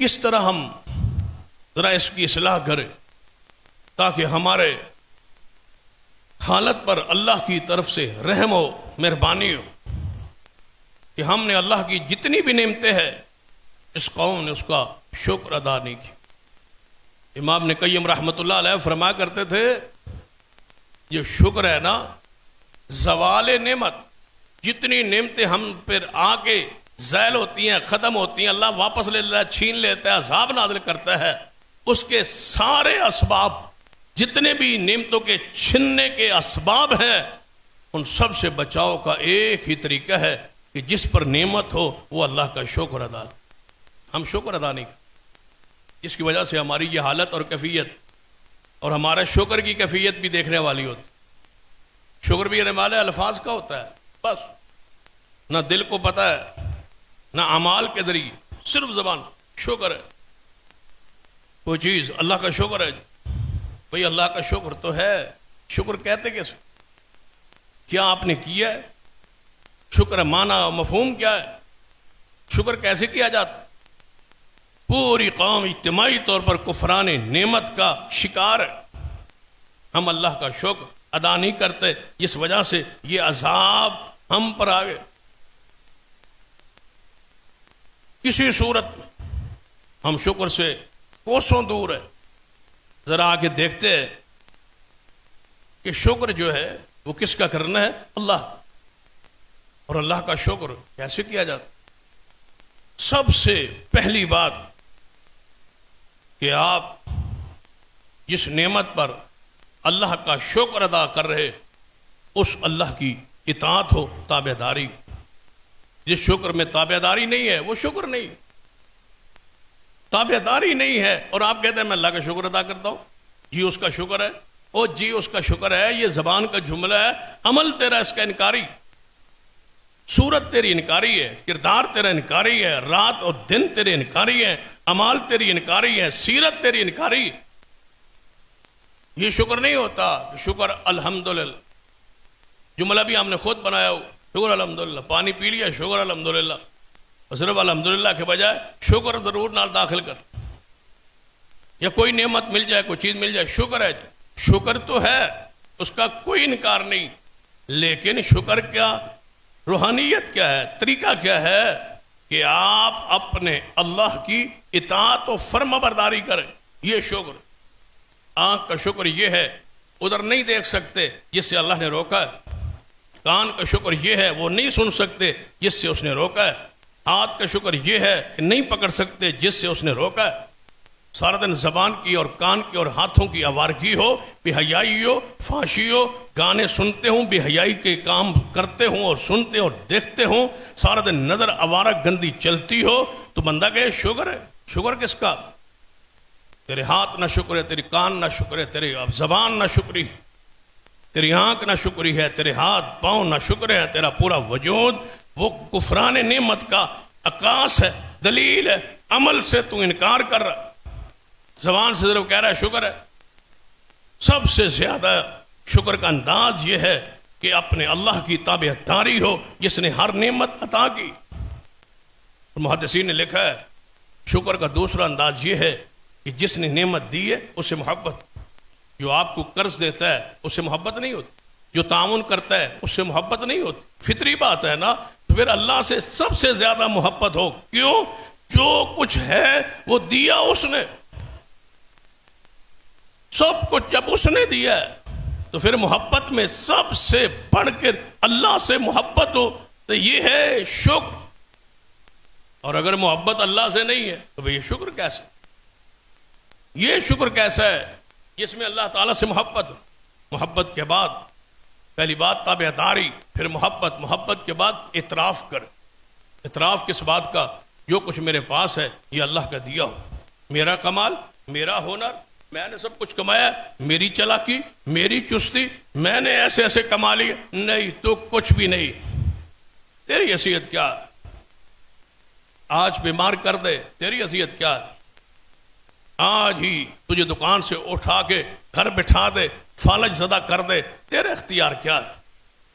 کس طرح ہم ذرا اس کی اصلاح کریں تاکہ ہمارے حالت پر اللہ کی طرف سے رحم و مہربانی ہو کہ ہم نے اللہ کی جتنی بھی نعمتیں ہیں اس قوم نے اس کا شکر ادا نہیں کی۔ امام ابن قیم رحمۃ اللہ علیہ فرمایا کرتے تھے یہ شکر ہے نا، زوال نعمت، جتنی نعمتیں ہم پر آ کے زائل ہوتی ہیں، ختم ہوتی ہیں، اللہ واپس لے لیتا ہے، چھین لیتا ہے، عذاب نازل کرتا ہے، اس کے سارے اسباب، جتنے بھی نعمتوں کے چھننے کے اسباب ہیں، ان سب سے بچاؤ کا ایک ہی طریقہ ہے کہ جس پر نعمت ہو وہ اللہ کا شکر ادا۔ ہم شکر ادا نہیں کرتے، جس کی وجہ سے ہماری یہ حالت اور کیفیت، اور ہمارا شکر کی کیفیت بھی دیکھنے والی ہوتی۔ شکر بھی رمال الفاظ کا ہوتا ہے، بس نہ دل کو پتہ ہے نہ اعمال کے ذریعے، صرف زبان شکر ہے، کوئی چیز اللہ کا شکر ہے، بھئی اللہ کا شکر تو ہے، شکر کہتے کیسے؟ کیا آپ نے کیا ہے؟ شکر معنی مفہوم کیا ہے؟ شکر کیسے کیا جاتا؟ پوری قوم اجتماعی طور پر کفران نعمت کا شکار ہے، ہم اللہ کا شکر ادا نہیں کرتے، اس وجہ سے یہ عذاب ہم پر آ گئے۔ کسی صورت میں ہم شکر سے کوسوں دور ہے۔ ذرا آگے دیکھتے ہیں کہ شکر جو ہے وہ کس کا کرنا ہے؟ اللہ، اور اللہ کا شکر کیسے کیا جاتا؟ سب سے پہلی بات کہ آپ جس نعمت پر اللہ کا شکر ادا کر رہے اس اللہ کی اطاعت ہو، تابع داری۔ جس شکر میں تابع داری نہیں ہے وہ شکر نہیں، تابع داری نہیں ہے، اور آپ کہتے ہیں میں اللہ کا شکر ادا کرتا ہوں، جی اس کا شکر ہے، او جی اس کا شکر ہے، یہ زبان کا جملہ ہے، عمل تیرا اس کا انکاری، صورت تیری انکاری ہے، کردار تیرا انکاری ہے، رات اور دن تیرے انکاری ہیں، اعمال تیری انکاری ہے، سیرت تیری انکاری۔ یہ شکر نہیں ہوتا شکر الحمدللہ، جملہ بھی ہم نے خود بنایا ہو، شکر الحمدللہ، پانی پی لیا شکر الحمدللہ، صرف الحمدللہ کے بجائے شکر ضرور نال داخل کر، یا کوئی نعمت مل جائے، کوئی چیز مل جائے، شکر ہے، شکر تو ہے، اس کا کوئی انکار نہیں، لیکن شکر کیا روحانیت کیا ہے، طریقہ کیا ہے کہ آپ اپنے اللہ کی اطاعت و فرما برداری کریں، یہ شکر۔ آنکھ کا شکر یہ ہے ادھر نہیں دیکھ سکتے جس سے اللہ نے روکا ہے، کان کا شکر یہ ہے وہ نہیں سن سکتے جس سے اس نے روکا ہے، ہاتھ کا شکر یہ ہے کہ نہیں پکڑ سکتے جس سے اس نے روکا ہے۔ سارا دن زبان کی اور کان کی اور ہاتھوں کی آوارگی ہو، بے حیائی ہو، فحشی ہو، گانے سنتے ہوں، بے حیائی کے کام کرتے ہوں اور سنتے اور دیکھتے ہوں، سارا دن نظر آوارہ گندی چلتی ہو، تو بندہ کہے شکر ہے۔ شکر کس کا؟ تیرے ہاتھ نہ شکر ہے، تیری کان نہ شکر ہے، تیری زبان نہ شکری ہے، تیری آنکھ نہ شکری ہے، تیرے ہاتھ پاؤں نہ شکر ہے، تیرا پورا وجود وہ کفران نعمت کا عکاس ہے، دلیل ہے، عمل سے تو انکار کر رہا، زبان سے صرف کہہ رہا ہے شکر ہے۔ سب سے زیادہ شکر کا انداز یہ ہے کہ اپنے اللہ کی تابع داری ہو جس نے ہر نعمت عطا کی۔ محدثین نے لکھا ہے شکر کا دوسرا انداز یہ ہے کہ جس نے نعمت دی ہے اس سے محبت، جو آپ کو قرض دیتا ہے اس سے محبت نہیں ہوتی، جو تعاون کرتا ہے اس سے محبت نہیں ہوتی، فطری بات ہے نا۔ تو پھر اللہ سے سب سے زیادہ محبت ہو، کیوں؟ جو کچھ ہے وہ دیا اس نے، سب کچھ جب اس نے دیا ہے تو پھر محبت میں سب سے بڑھ کر اللہ سے محبت ہو تو یہ ہے شکر۔ اور اگر محبت اللہ سے نہیں ہے تو یہ شکر کیسا؟ یہ شکر کیسا ہے جس میں اللہ تعالیٰ سے محبت، محبت کے بعد پہلی بات تابعداری، پھر محبت، محبت کے بعد اعتراف کر، اعتراف کس بات کا؟ جو کچھ میرے پاس ہے یہ اللہ کا دیا ہو، میرا کمال، میرا ہنر، میں نے سب کچھ کمایا، میری چلاکی، میری چستی، میں نے ایسے ایسے کما لیے، نہیں، تو کچھ بھی نہیں، تیری حیثیت کیا ہے؟ آج بیمار کر دے، تیری حیثیت کیا ہے؟ آج ہی تجھے دکان سے اٹھا کے گھر بٹھا دے، فالج زدہ کر دے، تیرے اختیار کیا ہے؟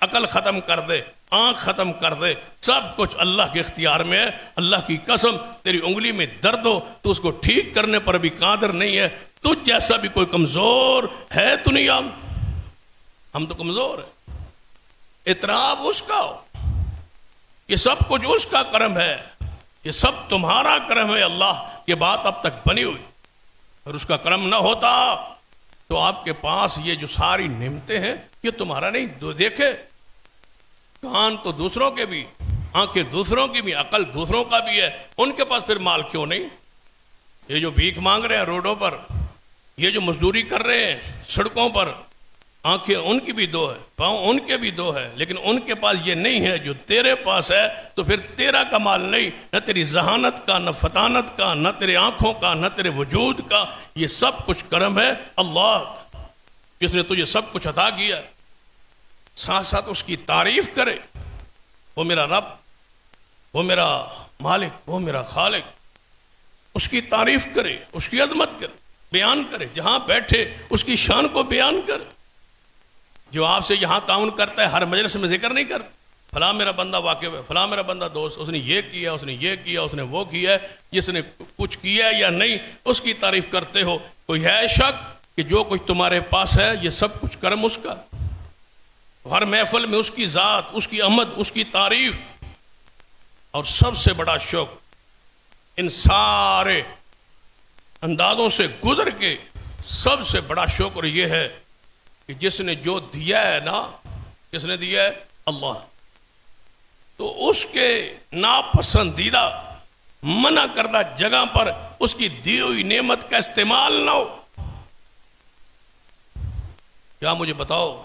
عقل ختم کر دے، آنکھ ختم کر دے، سب کچھ اللہ کے اختیار میں ہے۔ اللہ کی قسم، تیری انگلی میں درد ہو تو اس کو ٹھیک کرنے پر بھی قادر نہیں ہے۔ تجھ جیسا بھی کوئی کمزور ہے دنیا میں؟ ہم تو کمزور ہیں۔ اعتراف اس کا ہو، یہ سب کچھ اس کا کرم ہے، یہ سب تمہارا کرم ہے۔ اللہ یہ بات اب تک بنی ہوئی، اور اس کا کرم نہ ہوتا تو آپ کے پاس یہ جو ساری نعمتیں ہیں یہ تمہارا نہیں۔ دیکھے، کان تو دوسروں کے بھی، آنکھیں دوسروں کی بھی، عقل دوسروں کا بھی ہے، ان کے پاس پھر مال کیوں نہیں؟ یہ جو بھیک مانگ رہے ہیں روڈوں پر، یہ جو مزدوری کر رہے ہیں سڑکوں پر، آنکھیں ان کی بھی دو ہے، پاؤں ان کے بھی دو ہے، لیکن ان کے پاس یہ نہیں ہے جو تیرے پاس ہے، تو پھر تیرا کمال نہیں، نہ تیری ذہانت کا، نہ فطانت کا، نہ تیرے آنکھوں کا، نہ تیرے وجود کا، یہ سب کچھ کرم ہے اللہ جس نے تجھے سب کچھ عطا کیا۔ ساتھ ساتھ اس کی تعریف کرے، وہ میرا رب، وہ میرا مالک، وہ میرا خالق، اس کی تعریف کرے، اس کی عظمت کرے، بیان کرے، جہاں بیٹھے اس کی شان کو بیان کرے۔ جو آپ سے یہاں تعاون کرتا ہے ہر مجلس میں ذکر نہیں کرتا، فلاں میرا بندہ واقف ہے، فلاں میرا بندہ دوست، اس نے یہ کیا، اس نے یہ کیا، اس نے وہ کیا، جس نے کچھ کیا یا نہیں اس کی تعریف کرتے ہو۔ کوئی ہے شک کہ جو کچھ تمہارے پاس ہے یہ سب کچھ کرم اس کا؟ ہر محفل میں اس کی ذات، اس کی آمد، اس کی تعریف۔ اور سب سے بڑا شکر ان سارے اندازوں سے گزر کے سب سے بڑا شکر یہ ہے کہ جس نے جو دیا ہے نا، کس نے دیا ہے؟ اللہ۔ تو اس کے ناپسندیدہ، منع کردہ جگہ پر اس کی دی ہوئی نعمت کا استعمال نہ ہو۔ کیا مجھے بتاؤ،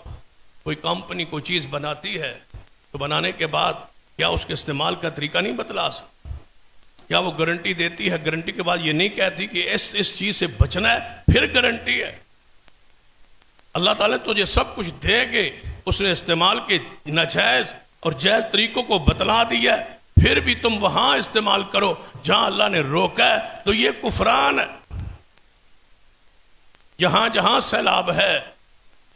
کوئی کمپنی کوئی چیز بناتی ہے تو بنانے کے بعد کیا اس کے استعمال کا طریقہ نہیں بتلا سکتی؟ کیا وہ گارنٹی دیتی ہے؟ گارنٹی کے بعد یہ نہیں کہتی کہ اس چیز سے بچنا ہے، پھر گارنٹی ہے۔ اللہ تعالیٰ تجھے سب کچھ دے کے اس نے استعمال کے ناجائز اور جائز طریقوں کو بتلا دیا ہے، پھر بھی تم وہاں استعمال کرو جہاں اللہ نے روکا ہے، تو یہ کفران ہے۔ جہاں جہاں سیلاب ہے،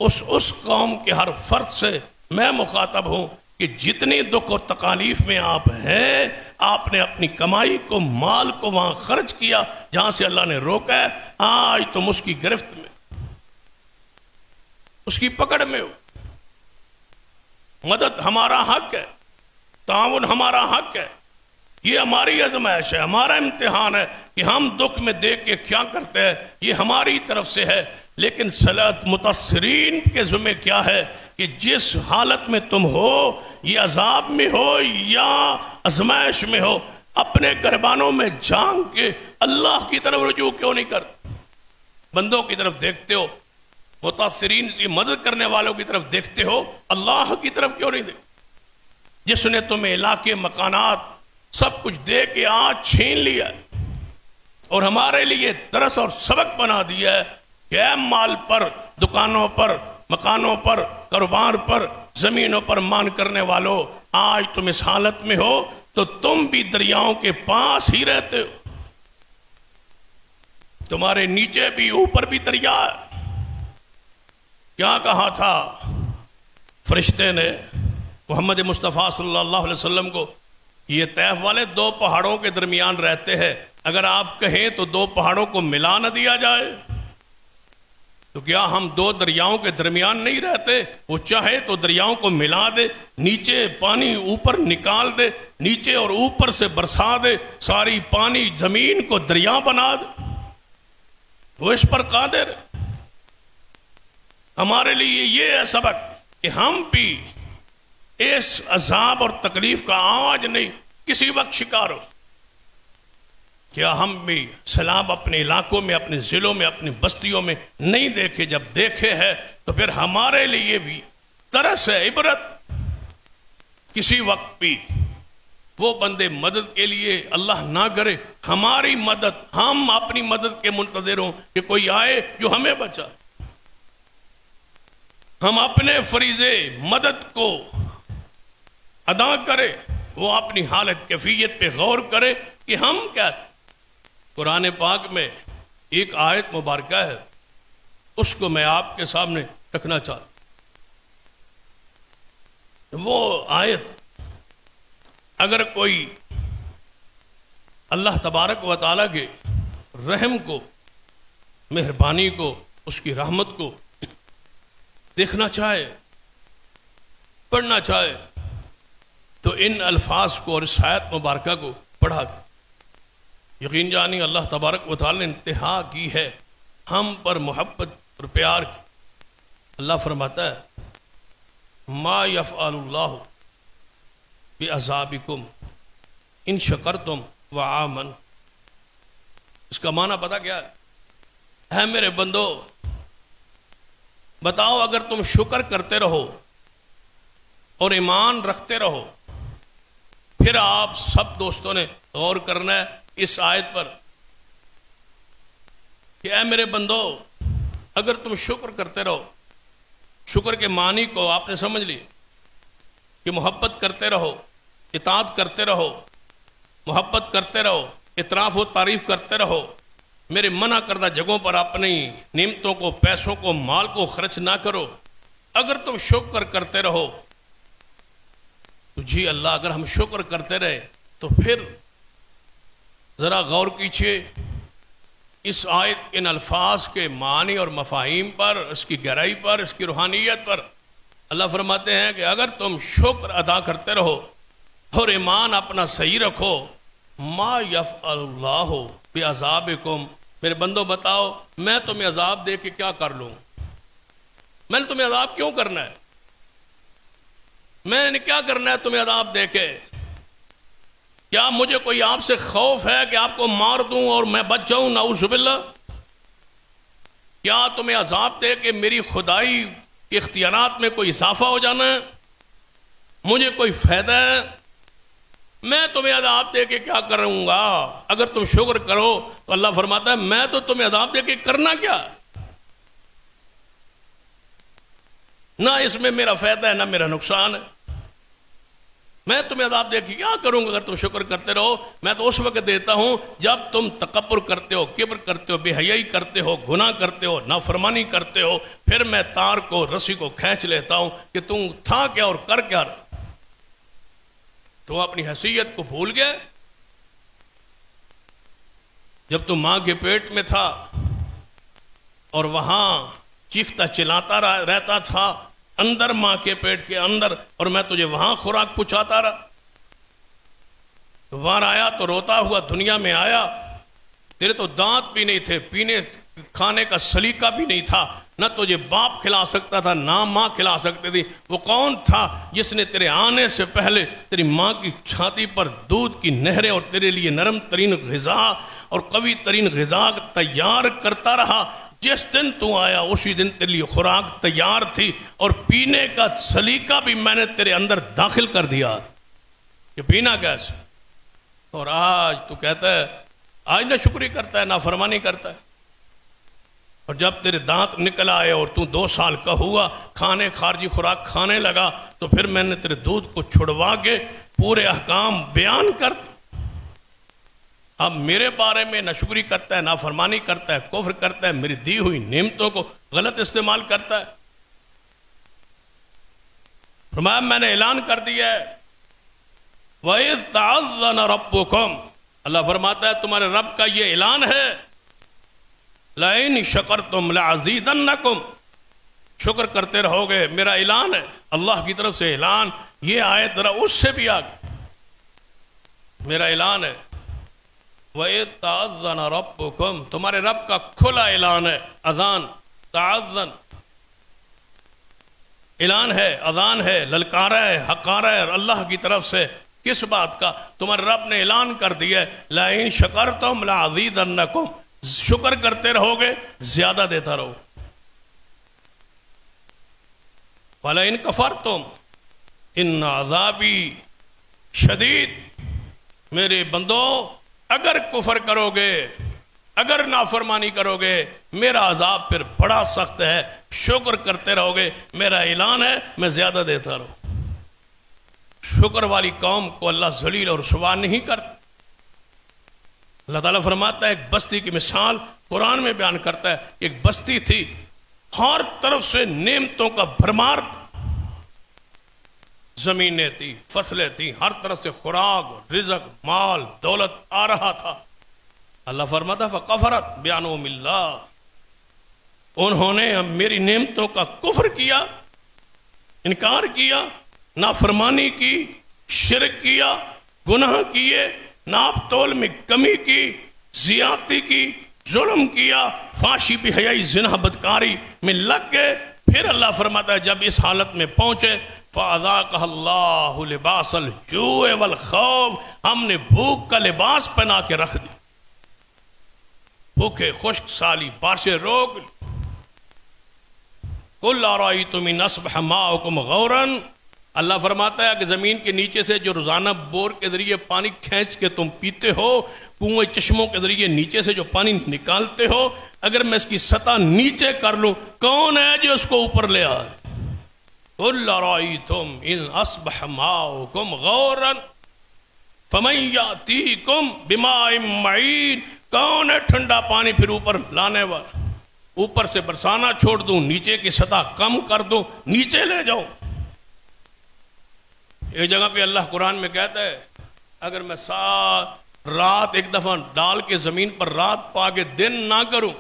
اس قوم کے ہر فرد سے میں مخاطب ہوں کہ جتنی دکھ و تکالیف میں آپ ہیں، آپ نے اپنی کمائی کو، مال کو وہاں خرچ کیا جہاں سے اللہ نے روکا ہے، آج تم اس کی گرفت میں، اس کی پکڑ میں ہو۔ مدد ہمارا حق ہے، تعاون ہمارا حق ہے، یہ ہماری آزمائش ہے، ہمارا امتحان ہے کہ ہم دکھ میں دیکھ کے کیا کرتے ہیں، یہ ہماری طرف سے ہے۔ لیکن صلاۃ متاثرین کے ذمہ کیا ہے کہ جس حالت میں تم ہو، یہ عذاب میں ہو یا آزمائش میں ہو، اپنے گربانوں میں جھانک کے اللہ کی طرف رجوع کیوں نہیں کر؟ بندوں کی طرف دیکھتے ہو، متاثرین کی مدد کرنے والوں کی طرف دیکھتے ہو، اللہ کی طرف کیوں نہیں دیکھتے؟ جس نے تمہیں علاقے، مکانات سب کچھ دے کے آج چھین لیا اور ہمارے لیے درس اور سبق بنا دیا ہے کہ اے مال پر، دکانوں پر، مکانوں پر، کاروبار پر، زمینوں پر مان کرنے والوں، آج تم اس حالت میں ہو تو تم بھی دریاؤں کے پاس ہی رہتے ہو، تمہارے نیچے بھی اوپر بھی دریا ہے۔ کیا کہا تھا فرشتے نے محمد مصطفیٰ صلی اللہ علیہ وسلم کو؟ یہ طیف والے دو پہاڑوں کے درمیان رہتے ہیں، اگر آپ کہیں تو دو پہاڑوں کو ملا نہ دیا جائے، تو کیا ہم دو دریاؤں کے درمیان نہیں رہتے؟ وہ چاہے تو دریاؤں کو ملا دے، نیچے پانی اوپر نکال دے، نیچے اور اوپر سے برسا دے، ساری پانی زمین کو دریا بنا دے، وہ اس پر قادر ہے۔ ہمارے لیے یہ ہے سبق کہ ہم بھی اس عذاب اور تکلیف کا آج نہیں، کسی وقت شکار ہو۔ کیا ہم بھی سیلاب اپنے علاقوں میں، اپنے ضلعوں میں، اپنی بستیوں میں نہیں دیکھے؟ جب دیکھے ہیں تو پھر ہمارے لیے بھی درس ہے، عبرت۔ کسی وقت بھی وہ بندے مدد کے لیے اللہ نہ کرے، ہماری مدد، ہم اپنی مدد کے منتظر ہوں کہ کوئی آئے جو ہمیں بچا۔ ہم اپنے فریضے مدد کو ادا کرے، وہ اپنی حالت کیفیت پہ غور کرے کہ ہم کیسے۔ قرآن پاک میں ایک آیت مبارکہ ہے، اس کو میں آپ کے سامنے رکھنا چاہتا ہوں۔ وہ آیت اگر کوئی اللہ تبارک و تعالیٰ کے رحم کو، مہربانی کو، اس کی رحمت کو دیکھنا چاہے، پڑھنا چاہے، تو ان الفاظ کو اور اس آیت مبارکہ کو پڑھا کر یقین جانی اللہ تبارک و تعالیٰ نے انتہا کی ہے ہم پر محبت اور پیار کی۔ اللہ فرماتا ہے ما یفعل اللہ بعذابکم ان شکرتم وآمن۔ اس کا معنی پتہ کیا ہے؟ اے میرے بندو، بتاؤ اگر تم شکر کرتے رہو اور ایمان رکھتے رہو، پھر آپ سب دوستوں نے غور کرنا ہے اس آیت پر کہ اے میرے بندو اگر تم شکر کرتے رہو، شکر کے معنی کو آپ نے سمجھ لی کہ محبت کرتے رہو، اطاعت کرتے رہو، محبت کرتے رہو، اعتراف و تعریف کرتے رہو، میرے منع کردہ جگہوں پر اپنی نعمتوں کو، پیسوں کو، مال کو خرچ نہ کرو۔ اگر تم شکر کرتے رہو تو جی اللہ، اگر ہم شکر کرتے رہے تو پھر ذرا غور کیجیے اس آیت کے ان الفاظ کے معنی اور مفاہیم پر، اس کی گہرائی پر، اس کی روحانیت پر۔ اللہ فرماتے ہیں کہ اگر تم شکر ادا کرتے رہو اور ایمان اپنا صحیح رکھو، ما یفعل اللہ بعذابکم، میرے بندوں بتاؤ میں تمہیں عذاب دے کے کیا کر لوں؟ میں نے تمہیں عذاب کیوں کرنا ہے؟ میں نے کیا کرنا ہے تمہیں عذاب دے کے؟ کیا مجھے کوئی آپ سے خوف ہے کہ آپ کو مار دوں اور میں بچ جاؤں؟ نعوذ باللہ۔ کیا تمہیں عذاب دے کے میری خدائی کے اختیارات میں کوئی اضافہ ہو جانا ہے؟ مجھے کوئی فائدہ ہے؟ میں تمہیں عذاب دے کے کیا کروں گا؟ اگر تم شکر کرو تو اللہ فرماتا ہے میں تو تمہیں عذاب دے کے کرنا کیا؟ نہ اس میں میرا فائدہ ہے نہ میرا نقصان ہے، میں تمہیں عذاب دے کے کیا کروں گا اگر تم شکر کرتے رہو؟ میں تو اس وقت دیتا ہوں جب تم تکبر کرتے ہو، کبر کرتے ہو، بے حیائی کرتے ہو، گناہ کرتے ہو، نافرمانی کرتے ہو، پھر میں تار کو، رسی کو کھینچ لیتا ہوں کہ تم تھا کیا اور کر کیا رہا؟ تو اپنی حیثیت کو بھول گئے؟ جب تم ماں کے پیٹ میں تھا اور وہاں چیختا چلاتا رہتا تھا اندر ماں کے پیٹ کے اندر، اور میں تجھے وہاں خوراک پہنچاتا رہا، وہاں آیا تو روتا ہوا دنیا میں آیا، تیرے تو دانت بھی نہیں تھے، پینے کھانے کا سلیقہ بھی نہیں تھا، نہ تجھے باپ کھلا سکتا تھا نہ ماں کھلا سکتی تھی۔ وہ کون تھا جس نے تیرے آنے سے پہلے تیری ماں کی چھاتی پر دودھ کی نہریں اور تیرے لیے نرم ترین غذا اور قوی ترین غذا تیار کرتا رہا؟ جس دن تو آیا اسی دن تیرے لیے خوراک تیار تھی اور پینے کا سلیقہ بھی میں نے تیرے اندر داخل کر دیا کہ پینا کیسے۔ اور آج تو کہتا ہے، آج نہ شکری کرتا ہے نہ فرمانی کرتا ہے، اور جب تیرے دانت نکل آئے اور تو 2 سال کا ہوا، کھانے خارجی خوراک کھانے لگا، تو پھر میں نے تیرے دودھ کو چھڑوا کے پورے احکام بیان کر دی۔ اب میرے بارے میں ناشکری کرتا ہے، نافرمانی کرتا ہے، کفر کرتا ہے، میری دی ہوئی نعمتوں کو غلط استعمال کرتا ہے۔ فرمایا میں نے اعلان کر دیا ہے وَإِذْ تَعَذَّنَ رَبُّكُمْ، اللہ فرماتا ہے تمہارے رب کا یہ اعلان ہے لَإِنْ شَكَرْتُمْ لَعَزِيدَنَّكُمْ، شکر کرتے رہو گے، میرا اعلان ہے، اللہ کی طرف سے اعلان۔ یہ آیت ذرا اس سے بھی آگے، میرا اعلان ہے وَإِذْ تَعَذَّنَ رَبُّكُمْ، تمہارے رب کا کھلا اعلان ہے، اذان، تعذن اعلان ہے، اذان ہے، للکارہ ہے، حقارہ ہے اللہ کی طرف سے کس بات کا؟ تمہارے رب نے اعلان کر دیا ہے لَإِن شَكَرْتُمْ لَأَزِيدَنَّكُمْ، شکر کرتے رہو گے زیادہ دیتا رہو، وَلَئِن كَفَرْتُمْ إِنَّ عَذَابِي شدید، میرے بندو اگر کفر کرو گے، اگر نافرمانی کرو گے، میرا عذاب پھر بڑا سخت ہے، شکر کرتے رہو گے، میرا اعلان ہے میں زیادہ دیتا رہوں۔ شکر والی قوم کو اللہ ذلیل اور رسوا نہیں کرتا۔ اللہ تعالیٰ فرماتا ہے ایک بستی کی مثال قرآن میں بیان کرتا ہے، ایک بستی تھی، ہر طرف سے نعمتوں کا بھرمار تھا، زمینیں تھی، فصلیں تھی، ہر طرف سے خوراک، رزق، مال، دولت آ رہا تھا۔ اللہ فرماتا فَقَفَرَتْ بِأَنْعُمِ اللَّهِ، انہوں نے میری نعمتوں کا کفر کیا، انکار کیا، نافرمانی کی، شرک کیا، گناہ کیے، ناپ تول میں کمی کی، زیادتی کی، ظلم کیا، فحاشی بے حیائی، زنا، بدکاری میں لگ گئے۔ پھر اللہ فرماتا ہے جب اس حالت میں پہنچے فَأَذَاقَهَا اللَّهُ لِبَاسَ الْجُوعِ وَالْخَوْفِ، ہم نے بھوک کا لباس پہنا کے رکھ دی، بھوکے، خشک سالی، بارشیں روک لی۔ قُلْ أَرَأَيْتُمْ إِنْ أَصْبَحَ مَاؤُكُمْ غَوْرًا، اللہ فرماتا ہے کہ زمین کے نیچے سے جو روزانہ بور کے ذریعے پانی کھینچ کے تم پیتے ہو، کنویں چشموں کے ذریعے نیچے سے جو پانی نکالتے ہو، اگر میں اس کی سطح نیچے کر لوں کون ہے جو اس کو اوپر لے آئے؟ قُلْ أَرَأَيْتُمْ إِنْ أَصْبَحَ مَاؤُكُمْ غَوْرًا فَمَنْ يَأْتِيكُمْ بِمَاءٍ مَّعِينٍ، کون ہے ٹھنڈا پانی پھر اوپر لانے والا؟ اوپر سے برسانا چھوڑ دوں، نیچے کی سطح کم کر دوں، نیچے لے جاؤں۔ ایک جگہ پہ اللہ قرآن میں کہتا ہے اگر میں رات ایک دفعہ ڈال کے زمین پر رات پا کے دن نہ کروں،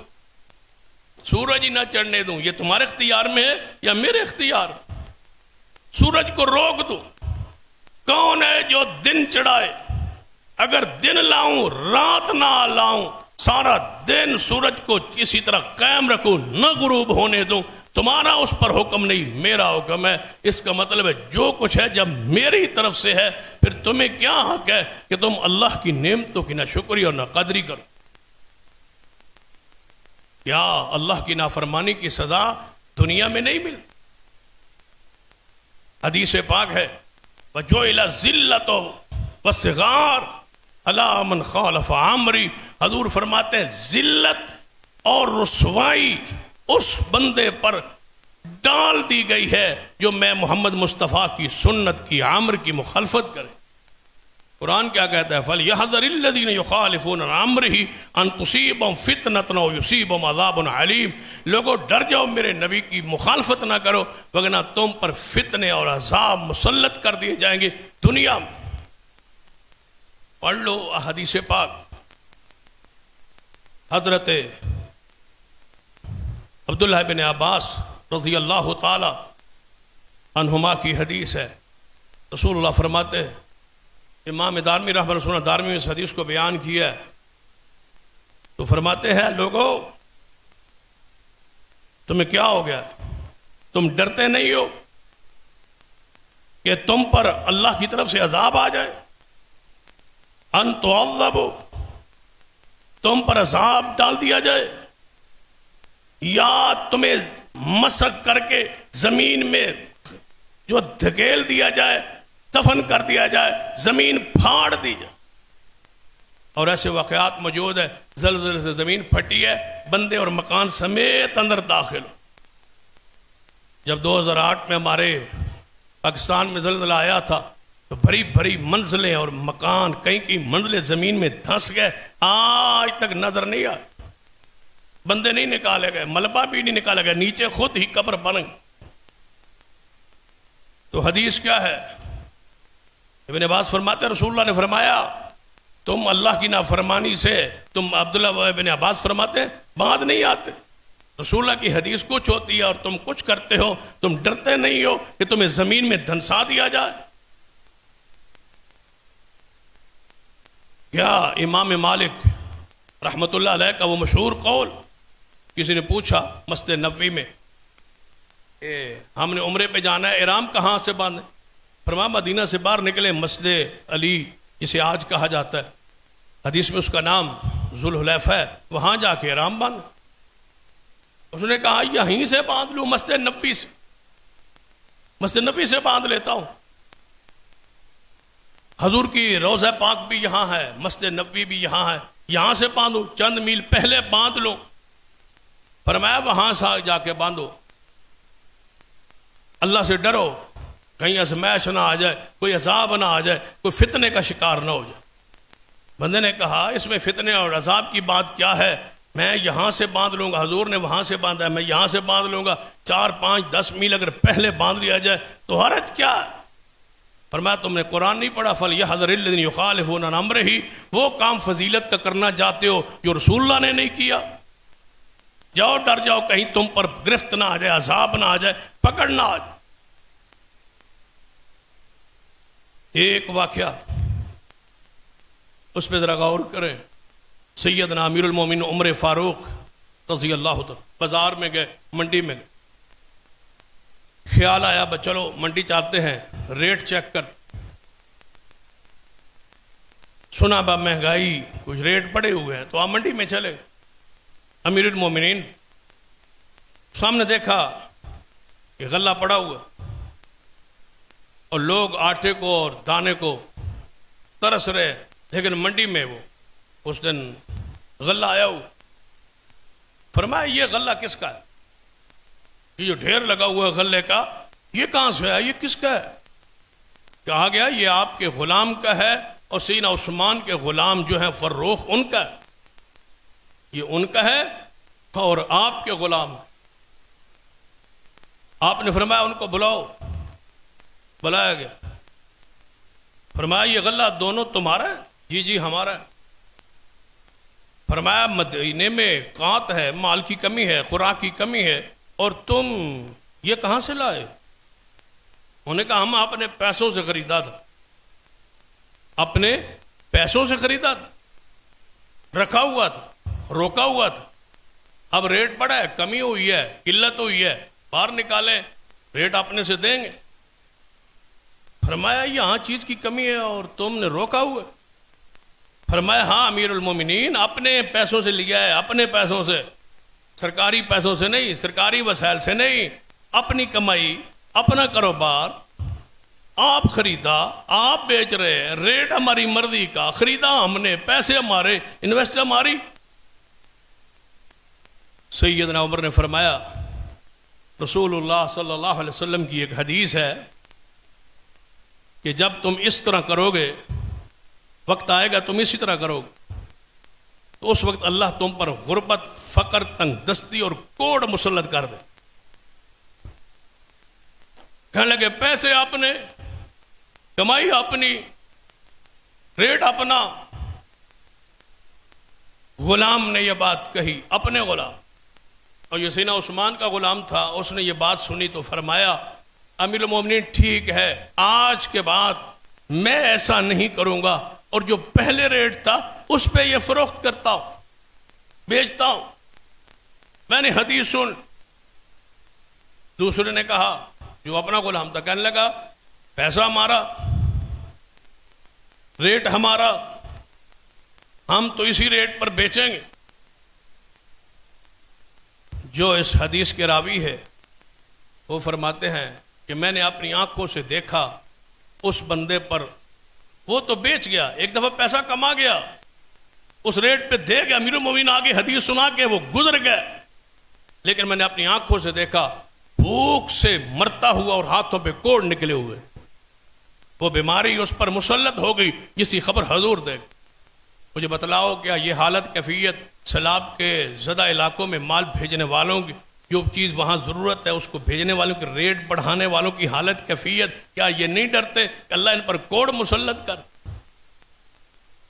سورج ہی نہ چڑھنے دوں، یہ تمہارے اختیار میں ہے یا میرے اختیار؟ سورج کو روک دوں، کون ہے جو دن چڑھائے؟ اگر دن لاؤں رات نہ لاؤں، سارا دن سورج کو اسی طرح قائم رکھوں، نہ غروب ہونے دوں، تمہارا اس پر حکم نہیں، میرا حکم ہے۔ اس کا مطلب ہے جو کچھ ہے جب میری طرف سے ہے، پھر تمہیں کیا حق ہے کہ تم اللہ کی نعمتوں کی نہ شکری اور نہ قدری کرو؟ کیا اللہ کی نافرمانی کی سزا دنیا میں نہیں ملتی؟ حدیث پاک ہے وَجُعِلَ الذِّلَّةُ وَالصِّغَارُ عَلَىٰ مَنْ خَالَفَ أَمْرِي، حضور فرماتے ہیں ذلت اور رسوائی اس بندے پر ڈال دی گئی ہے جو میں محمد مصطفیٰ کی سنت کی، امر کی مخالفت کرے۔ قرآن کیا کہتا ہے فَلْيَحْذَرِ الَّذِينَ يُخَالِفُونَ عَنْ أَمْرِهِ أَن تُصِيبَهُمْ فِتْنَةٌ أَوْ يُصِيبَهُمْ عَذَابٌ عَلِيمٌ، لوگو ڈر جاؤ میرے نبی کی مخالفت نہ کرو وگرنہ تم پر فتنے اور عذاب مسلط کر دیے جائیں گے دنیا میں۔ پڑھ لو احادیث پاک، حضرت عبداللہ بن عباس رضی اللہ تعالی عنہما کی حدیث ہے، رسول اللہ فرماتے ہیں، امام دارمی رحمہ اللہ دارمی میں اس حدیث کو بیان کیا ہے تو فرماتے ہیں لوگو تمہیں کیا ہو گیا؟ تم ڈرتے نہیں ہو کہ تم پر اللہ کی طرف سے عذاب آ جائے؟ ان تعذبوا، تم پر عذاب ڈال دیا جائے، یا تمہیں مسخ کر کے زمین میں جو دھکیل دیا جائے، دفن کر دیا جائے، زمین پھاڑ دی جائے۔ اور ایسے واقعات موجود ہے، زلزلے سے زمین پھٹی ہے، بندے اور مکان سمیت اندر داخل ہو۔ جب 2008 میں ہمارے پاکستان میں زلزلہ آیا تھا تو بڑی بڑی منزلیں اور مکان، کئی منزلیں زمین میں دھنس گئے، آج تک نظر نہیں آئے، بندے نہیں نکالے گئے، ملبہ بھی نہیں نکالے گئے، نیچے خود ہی قبر بن گئی۔ تو حدیث کیا ہے؟ ابن عباس فرماتے رسول اللہ نے فرمایا تم اللہ کی نافرمانی سے، تم عبداللہ ابن عباس فرماتے ہیں بعد نہیں آتے، رسول اللہ کی حدیث کچھ ہوتی ہے اور تم کچھ کرتے ہو، تم ڈرتے نہیں ہو کہ تمہیں زمین میں دھنسا دیا جائے؟ کیا امام مالک رحمت اللہ علیہ کا وہ مشہور قول، کسی نے پوچھا مسجد نبوی میں کہ ہم نے عمرے پہ جانا ہے، احرام کہاں سے باندھیں؟ فرمایا مدینہ سے باہر نکلے، مسجد علی جسے آج کہا جاتا ہے، حدیث میں اس کا نام ذوالحلیفہ ہے، وہاں جا کے احرام باندھ۔ اس نے کہا یہیں سے باندھ لوں، مسجد نبوی سے، مسجد نبوی سے باندھ لیتا ہوں، حضور کی روضہ پاک بھی یہاں ہے، مسجد نبوی بھی یہاں ہے، یہاں سے باندھو، چند میل پہلے باندھ لو۔ فرمایا وہاں سے جا کے باندھو، اللہ سے ڈرو، کہیں ازمائش نہ آ جائے، کوئی عذاب نہ آ جائے، کوئی فتنے کا شکار نہ ہو جائے۔ بندے نے کہا اس میں فتنے اور عذاب کی بات کیا ہے، میں یہاں سے باندھ لوں گا، حضور نے وہاں سے باندھا ہے، میں یہاں سے باندھ لوں گا، 4 5 10 میل اگر پہلے باندھ لیا جائے تو حرج کیا ہے؟ فرمایا تم نے قرآن نہیں پڑھا، فَلْيَحْذَرِ الَّذِينَ يُخَالِفُونَ عَنْ أَمْرِهِ، وہ کام فضیلت کا کرنا چاہتے ہو جو رسول اللہ نے نہیں کیا، جاؤ ڈر جاؤ کہیں تم پر گرفت نہ آ جائے، عذاب نہ آ جائے، پکڑ نہ آ جائے۔ ایک واقعہ اس پہ ذرا غور کریں، سیدنا امیر المومنین عمر فاروق رضی اللہ عنہ بازار میں گئے، منڈی میں گئے، خیال آیا چلو منڈی چاہتے ہیں، ریٹ چیک کر، سنا با مہنگائی کچھ ریٹ پڑے ہوئے ہیں، تو آپ منڈی میں چلے۔ امیر المومنین سامنے دیکھا کہ غلہ پڑا ہوا اور لوگ آٹے کو اور دانے کو ترس رہے، لیکن منڈی میں وہ اس دن غلہ آیا ہوا۔ فرمایا یہ غلہ کس کا ہے؟ یہ جو ڈھیر لگا ہوا ہے غلے کا، یہ کہاں سے ہے، یہ کس کا ہے؟ کہا گیا یہ آپ کے غلام کا ہے، اور سیدنا عثمان کے غلام جو ہیں فروخ ان کا ہے، یہ ان کا ہے اور آپ کے غلام۔ آپ نے فرمایا ان کو بلاؤ، بلایا گیا، فرمایا یہ غلہ دونوں تمہارا ہے؟ جی جی ہمارا ہے۔ فرمایا مدینے میں قحط ہے، مال کی کمی ہے، خوراک کی کمی ہے، اور تم یہ کہاں سے لائے؟ انہوں نے کہا ہم اپنے پیسوں سے خریدا تھا، اپنے پیسوں سے خریدا تھا، رکھا ہوا تھا، روکا ہوا تھا، اب ریٹ بڑھا ہے، کمی ہوئی ہے، قلت ہوئی ہے، باہر نکالیں، ریٹ اپنے سے دیں گے۔ فرمایا یہاں چیز کی کمی ہے اور تم نے روکا ہوا ہے؟ فرمایا ہاں امیر المومنین، اپنے پیسوں سے لیا ہے، اپنے پیسوں سے، سرکاری پیسوں سے نہیں، سرکاری وسائل سے نہیں، اپنی کمائی، اپنا کاروبار، آپ خریدا، آپ بیچ رہے ہیں، ریٹ ہماری مرضی کا، خریدا ہم نے، پیسے ہمارے، انویسٹ ہماری۔ سیدنا عمر نے فرمایا رسول اللہ صلی اللہ علیہ وسلم کی ایک حدیث ہے کہ جب تم اس طرح کرو گے، وقت آئے گا تم اسی طرح کرو گے تو اس وقت اللہ تم پر غربت، فقر، تنگ دستی اور کوڑ مسلط کر دے۔ کہنے لگے پیسے اپنے، کمائی اپنی، ریٹ اپنا۔ غلام نے یہ بات کہی، اپنے غلام، اور یہ سیدنا عثمان کا غلام تھا، اس نے یہ بات سنی تو فرمایا امیر المومنین ٹھیک ہے، آج کے بعد میں ایسا نہیں کروں گا، اور جو پہلے ریٹ تھا اس پہ یہ فروخت کرتا ہوں، بیچتا ہوں۔ میں نے حدیث سن۔ دوسرے نے کہا جو اپنا غلام تھا، کہنے لگا پیسہ ہمارا، ریٹ ہمارا، ہم تو اسی ریٹ پر بیچیں گے۔ جو اس حدیث کے راوی ہے وہ فرماتے ہیں کہ میں نے اپنی آنکھوں سے دیکھا اس بندے پر، وہ تو بیچ گیا، ایک دفعہ پیسہ کما گیا، اس ریٹ پہ دے گیا، امیر المومنین آگے حدیث سنا کے وہ گزر گئے، لیکن میں نے اپنی آنکھوں سے دیکھا بھوک سے مرتا ہوا اور ہاتھوں پہ کوڑ نکلے ہوئے، وہ بیماری اس پر مسلط ہو گئی جس کی خبر حضور دے۔ مجھے بتلاؤ کیا یہ حالت کیفیت سیلاب کے زدہ علاقوں میں مال بھیجنے والوں کی جو چیز وہاں ضرورت ہے اس کو بھیجنے والوں کے ریٹ بڑھانے والوں کی حالت کیفیت، کیا یہ نہیں ڈرتے کہ اللہ ان پر کوڑ مسلط کر؟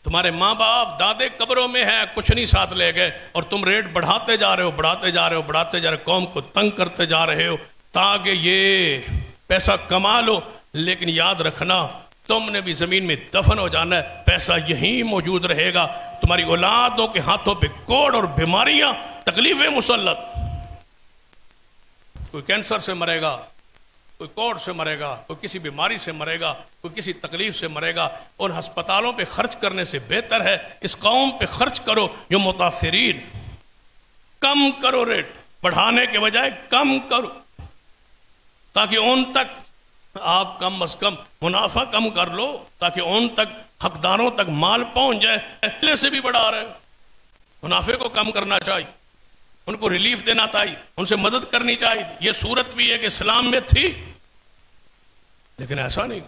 تمہارے ماں باپ دادے قبروں میں ہیں، کچھ نہیں ساتھ لے گئے، اور تم ریٹ بڑھاتے جا رہے ہو، بڑھاتے جا رہے ہو، بڑھاتے جا رہے ہو، قوم کو تنگ کرتے جا رہے ہو تاکہ یہ پیسہ کما لو، لیکن یاد رکھنا تم نے بھی زمین میں دفن ہو جانا ہے، پیسہ یہیں موجود رہے گا، تمہاری اولادوں کے ہاتھوں پہ کوڑ اور بیماریاں، تکلیفیں مسلط، کوئی کینسر سے مرے گا، کوئی کوڑ سے مرے گا، کوئی کسی بیماری سے مرے گا، کوئی کسی تکلیف سے مرے گا. اور ہسپتالوں پہ خرچ کرنے سے بہتر ہے اس قوم پہ خرچ کرو جو متاثرین. کم کرو ریٹ، بڑھانے کے بجائے کم کرو، تاکہ ان تک آپ کم از کم منافع کم کر لو، تاکہ ان تک حقداروں تک مال پہنچ جائے. پہلے سے بھی بڑھا رہے ہو، منافع کو کم کرنا چاہیے، ان کو ریلیف دینا چاہیے، ان سے مدد کرنی چاہیے. یہ صورت بھی ہے کہ اسلام میں تھی، لیکن ایسا نہیں.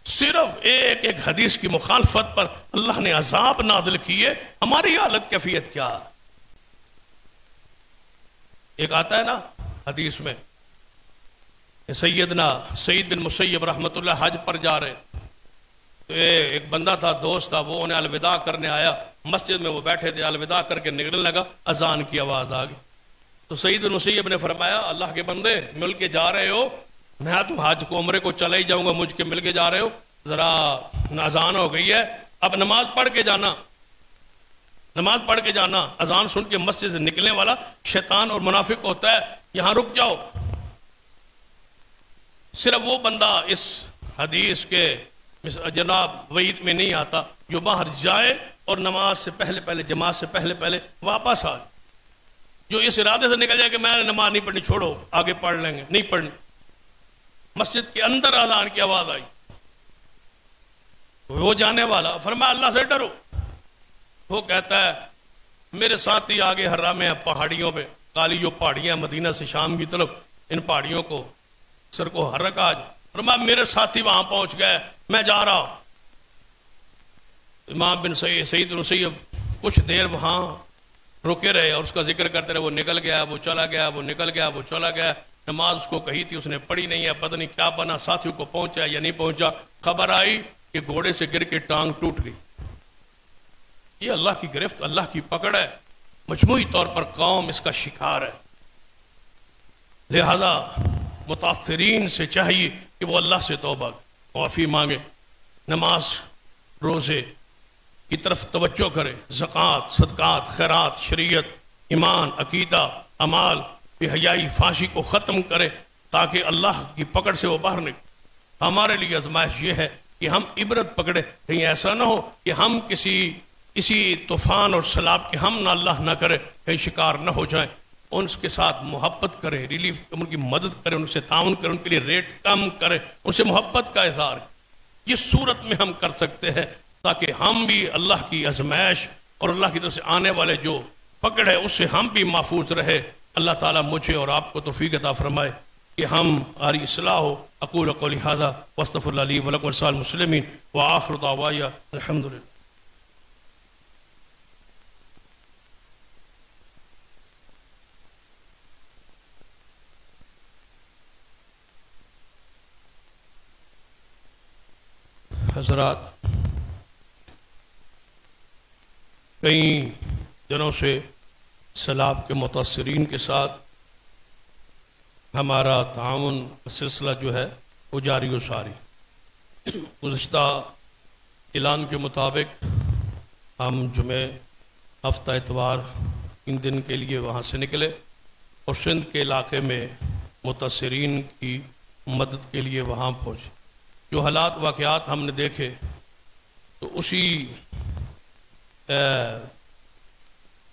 صرف ایک ایک حدیث کی مخالفت پر اللہ نے عذاب نازل کیے. ہماری حالت کیفیت کیا؟ ایک آتا ہے نا حدیث میں، سیدنا سعید بن مسیب رحمۃ اللہ حج پر جا رہے، تو ایک بندہ تھا، دوست تھا، وہ انہیں الوداع کرنے آیا. مسجد میں وہ بیٹھے تھے، الوداع کر کے نکلنے لگا، اذان کی آواز آ گئی. تو سعید بن مسیب نے فرمایا اللہ کے بندے مل کے جا رہے ہو، میں تو حج کو عمرے کو چلا ہی جاؤں گا، مجھ کے مل کے جا رہے ہو، ذرا اذان ہو گئی ہے، اب نماز پڑھ کے جانا، نماز پڑھ کے جانا. اذان سن کے مسجد سے نکلنے والا شیطان اور منافق ہوتا ہے، یہاں رک جاؤ. صرف وہ بندہ اس حدیث کے جناب وعید میں نہیں آتا جو باہر جائے اور نماز سے پہلے جماعت سے پہلے واپس آئے. جو اس ارادے سے نکل جائے کہ میں نماز نہیں پڑھنی، چھوڑو آگے پڑھ لیں گے، نہیں پڑھنی. مسجد کے اندر اذان کی آواز آئی، وہ جانے والا فرمایا اللہ سے ڈرو. وہ کہتا ہے میرے ساتھ ہی آگے حرام ہیں پہاڑیوں پہ، کالی جو پہاڑیاں مدینہ سے شام کی طرف، ان پہاڑیوں کو سر کو حرک آج. فرمایا میرے ساتھی وہاں پہنچ گئے، میں جا رہا ہوں. امام بن سعید بن مسیب کچھ دیر وہاں رکے رہے اور اس کا ذکر کرتے رہے. وہ نکل گیا، وہ چلا گیا، وہ نکل گیا، وہ چلا گیا. نماز اس کو کہی تھی، اس نے پڑھی نہیں ہے، پتہ نہیں کیا بنا، ساتھیوں کو پہنچا یا نہیں پہنچا. خبر آئی کہ گھوڑے سے گر کے ٹانگ ٹوٹ گئی. یہ اللہ کی گرفت، اللہ کی پکڑ ہے. مجموعی طور پر قوم اس کا شکار ہے. لہذا متاثرین سے چاہیے کہ وہ اللہ سے توبہ معافی مانگے، نماز روزے کی طرف توجہ کرے، زکوٰۃ، صدقات، خیرات، شریعت، ایمان، عقیدہ، اعمال، بے حیائی، فحاشی کو ختم کرے تاکہ اللہ کی پکڑ سے وہ باہر نکلے. ہمارے لیے آزمائش یہ ہے کہ ہم عبرت پکڑے، کہیں ایسا نہ ہو کہ ہم کسی طوفان اور سیلاب کے ہم نہ اللہ نہ کرے کہیں شکار نہ ہو جائیں. ان کے ساتھ محبت کرے، ریلیف، ان کی مدد کرے، ان سے تعاون کرے، ان کے لیے ریٹ کم کرے، ان سے محبت کا اظہار. یہ صورت میں ہم کر سکتے ہیں تاکہ ہم بھی اللہ کی آزمائش اور اللہ کی طرف سے آنے والے جو پکڑ ہے اس سے ہم بھی محفوظ رہے. اللہ تعالیٰ مجھے اور آپ کو توفیق عطا فرمائے کہ ہم ہماری اصلاح ہو. اقول قولی ھذا واستغفر اللہ لی ولکم ولسائر المسلمین وآخر دعوایا الحمدللہ. حضرات، کئی دنوں سے سیلاب کے متاثرین کے ساتھ ہمارا تعاون کا سلسلہ جو ہے وہ جاری و ساری. گزشتہ اعلان کے مطابق ہم جمعہ ہفتہ اتوار 3 دن کے لیے وہاں سے نکلے اور سندھ کے علاقے میں متاثرین کی مدد کے لیے وہاں پہنچے. جو حالات واقعات ہم نے دیکھے تو اسی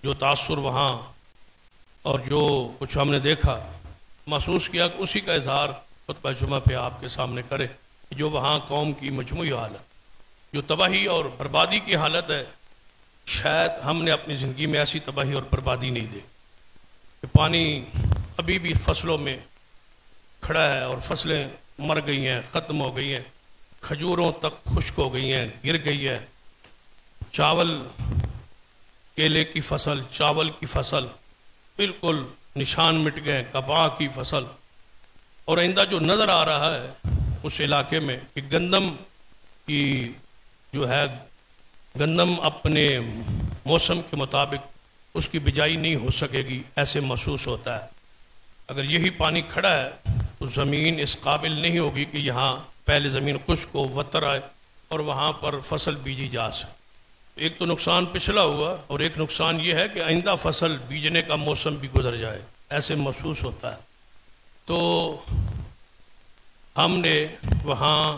جو تاثر وہاں اور جو کچھ ہم نے دیکھا محسوس کیا کہ اسی کا اظہار خطبہ جمعہ پہ آپ کے سامنے کرے. جو وہاں قوم کی مجموعی حالت، جو تباہی اور بربادی کی حالت ہے، شاید ہم نے اپنی زندگی میں ایسی تباہی اور بربادی نہیں دیکھی. کہ پانی ابھی بھی فصلوں میں کھڑا ہے اور فصلیں مر گئی ہیں، ختم ہو گئی ہیں، کھجوروں تک خشک ہو گئی ہیں، گر گئی ہے. چاول، کیلے کی فصل، چاول کی فصل بالکل نشان مٹ گئے، کپاہ کی فصل. اور آئندہ جو نظر آ رہا ہے اس علاقے میں کہ گندم کی جو ہے، گندم اپنے موسم کے مطابق اس کی بجائی نہیں ہو سکے گی، ایسے محسوس ہوتا ہے. اگر یہی پانی کھڑا ہے تو زمین اس قابل نہیں ہوگی کہ یہاں پہلے زمین خشک ہو، وتر آئے اور وہاں پر فصل بیجی جا سکے. ایک تو نقصان پچھلا ہوا اور ایک نقصان یہ ہے کہ آئندہ فصل بیجنے کا موسم بھی گزر جائے، ایسے محسوس ہوتا ہے. تو ہم نے وہاں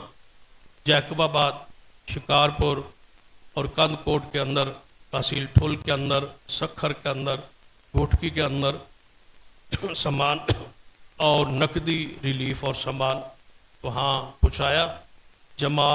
جیکب آباد، شکارپور اور کند کوٹ کے اندر، تحصیل ٹھول کے اندر، سکھر کے اندر، گھوٹکی کے اندر سامان اور نقدی ریلیف اور سامان وہاں پہنچایا. جماعت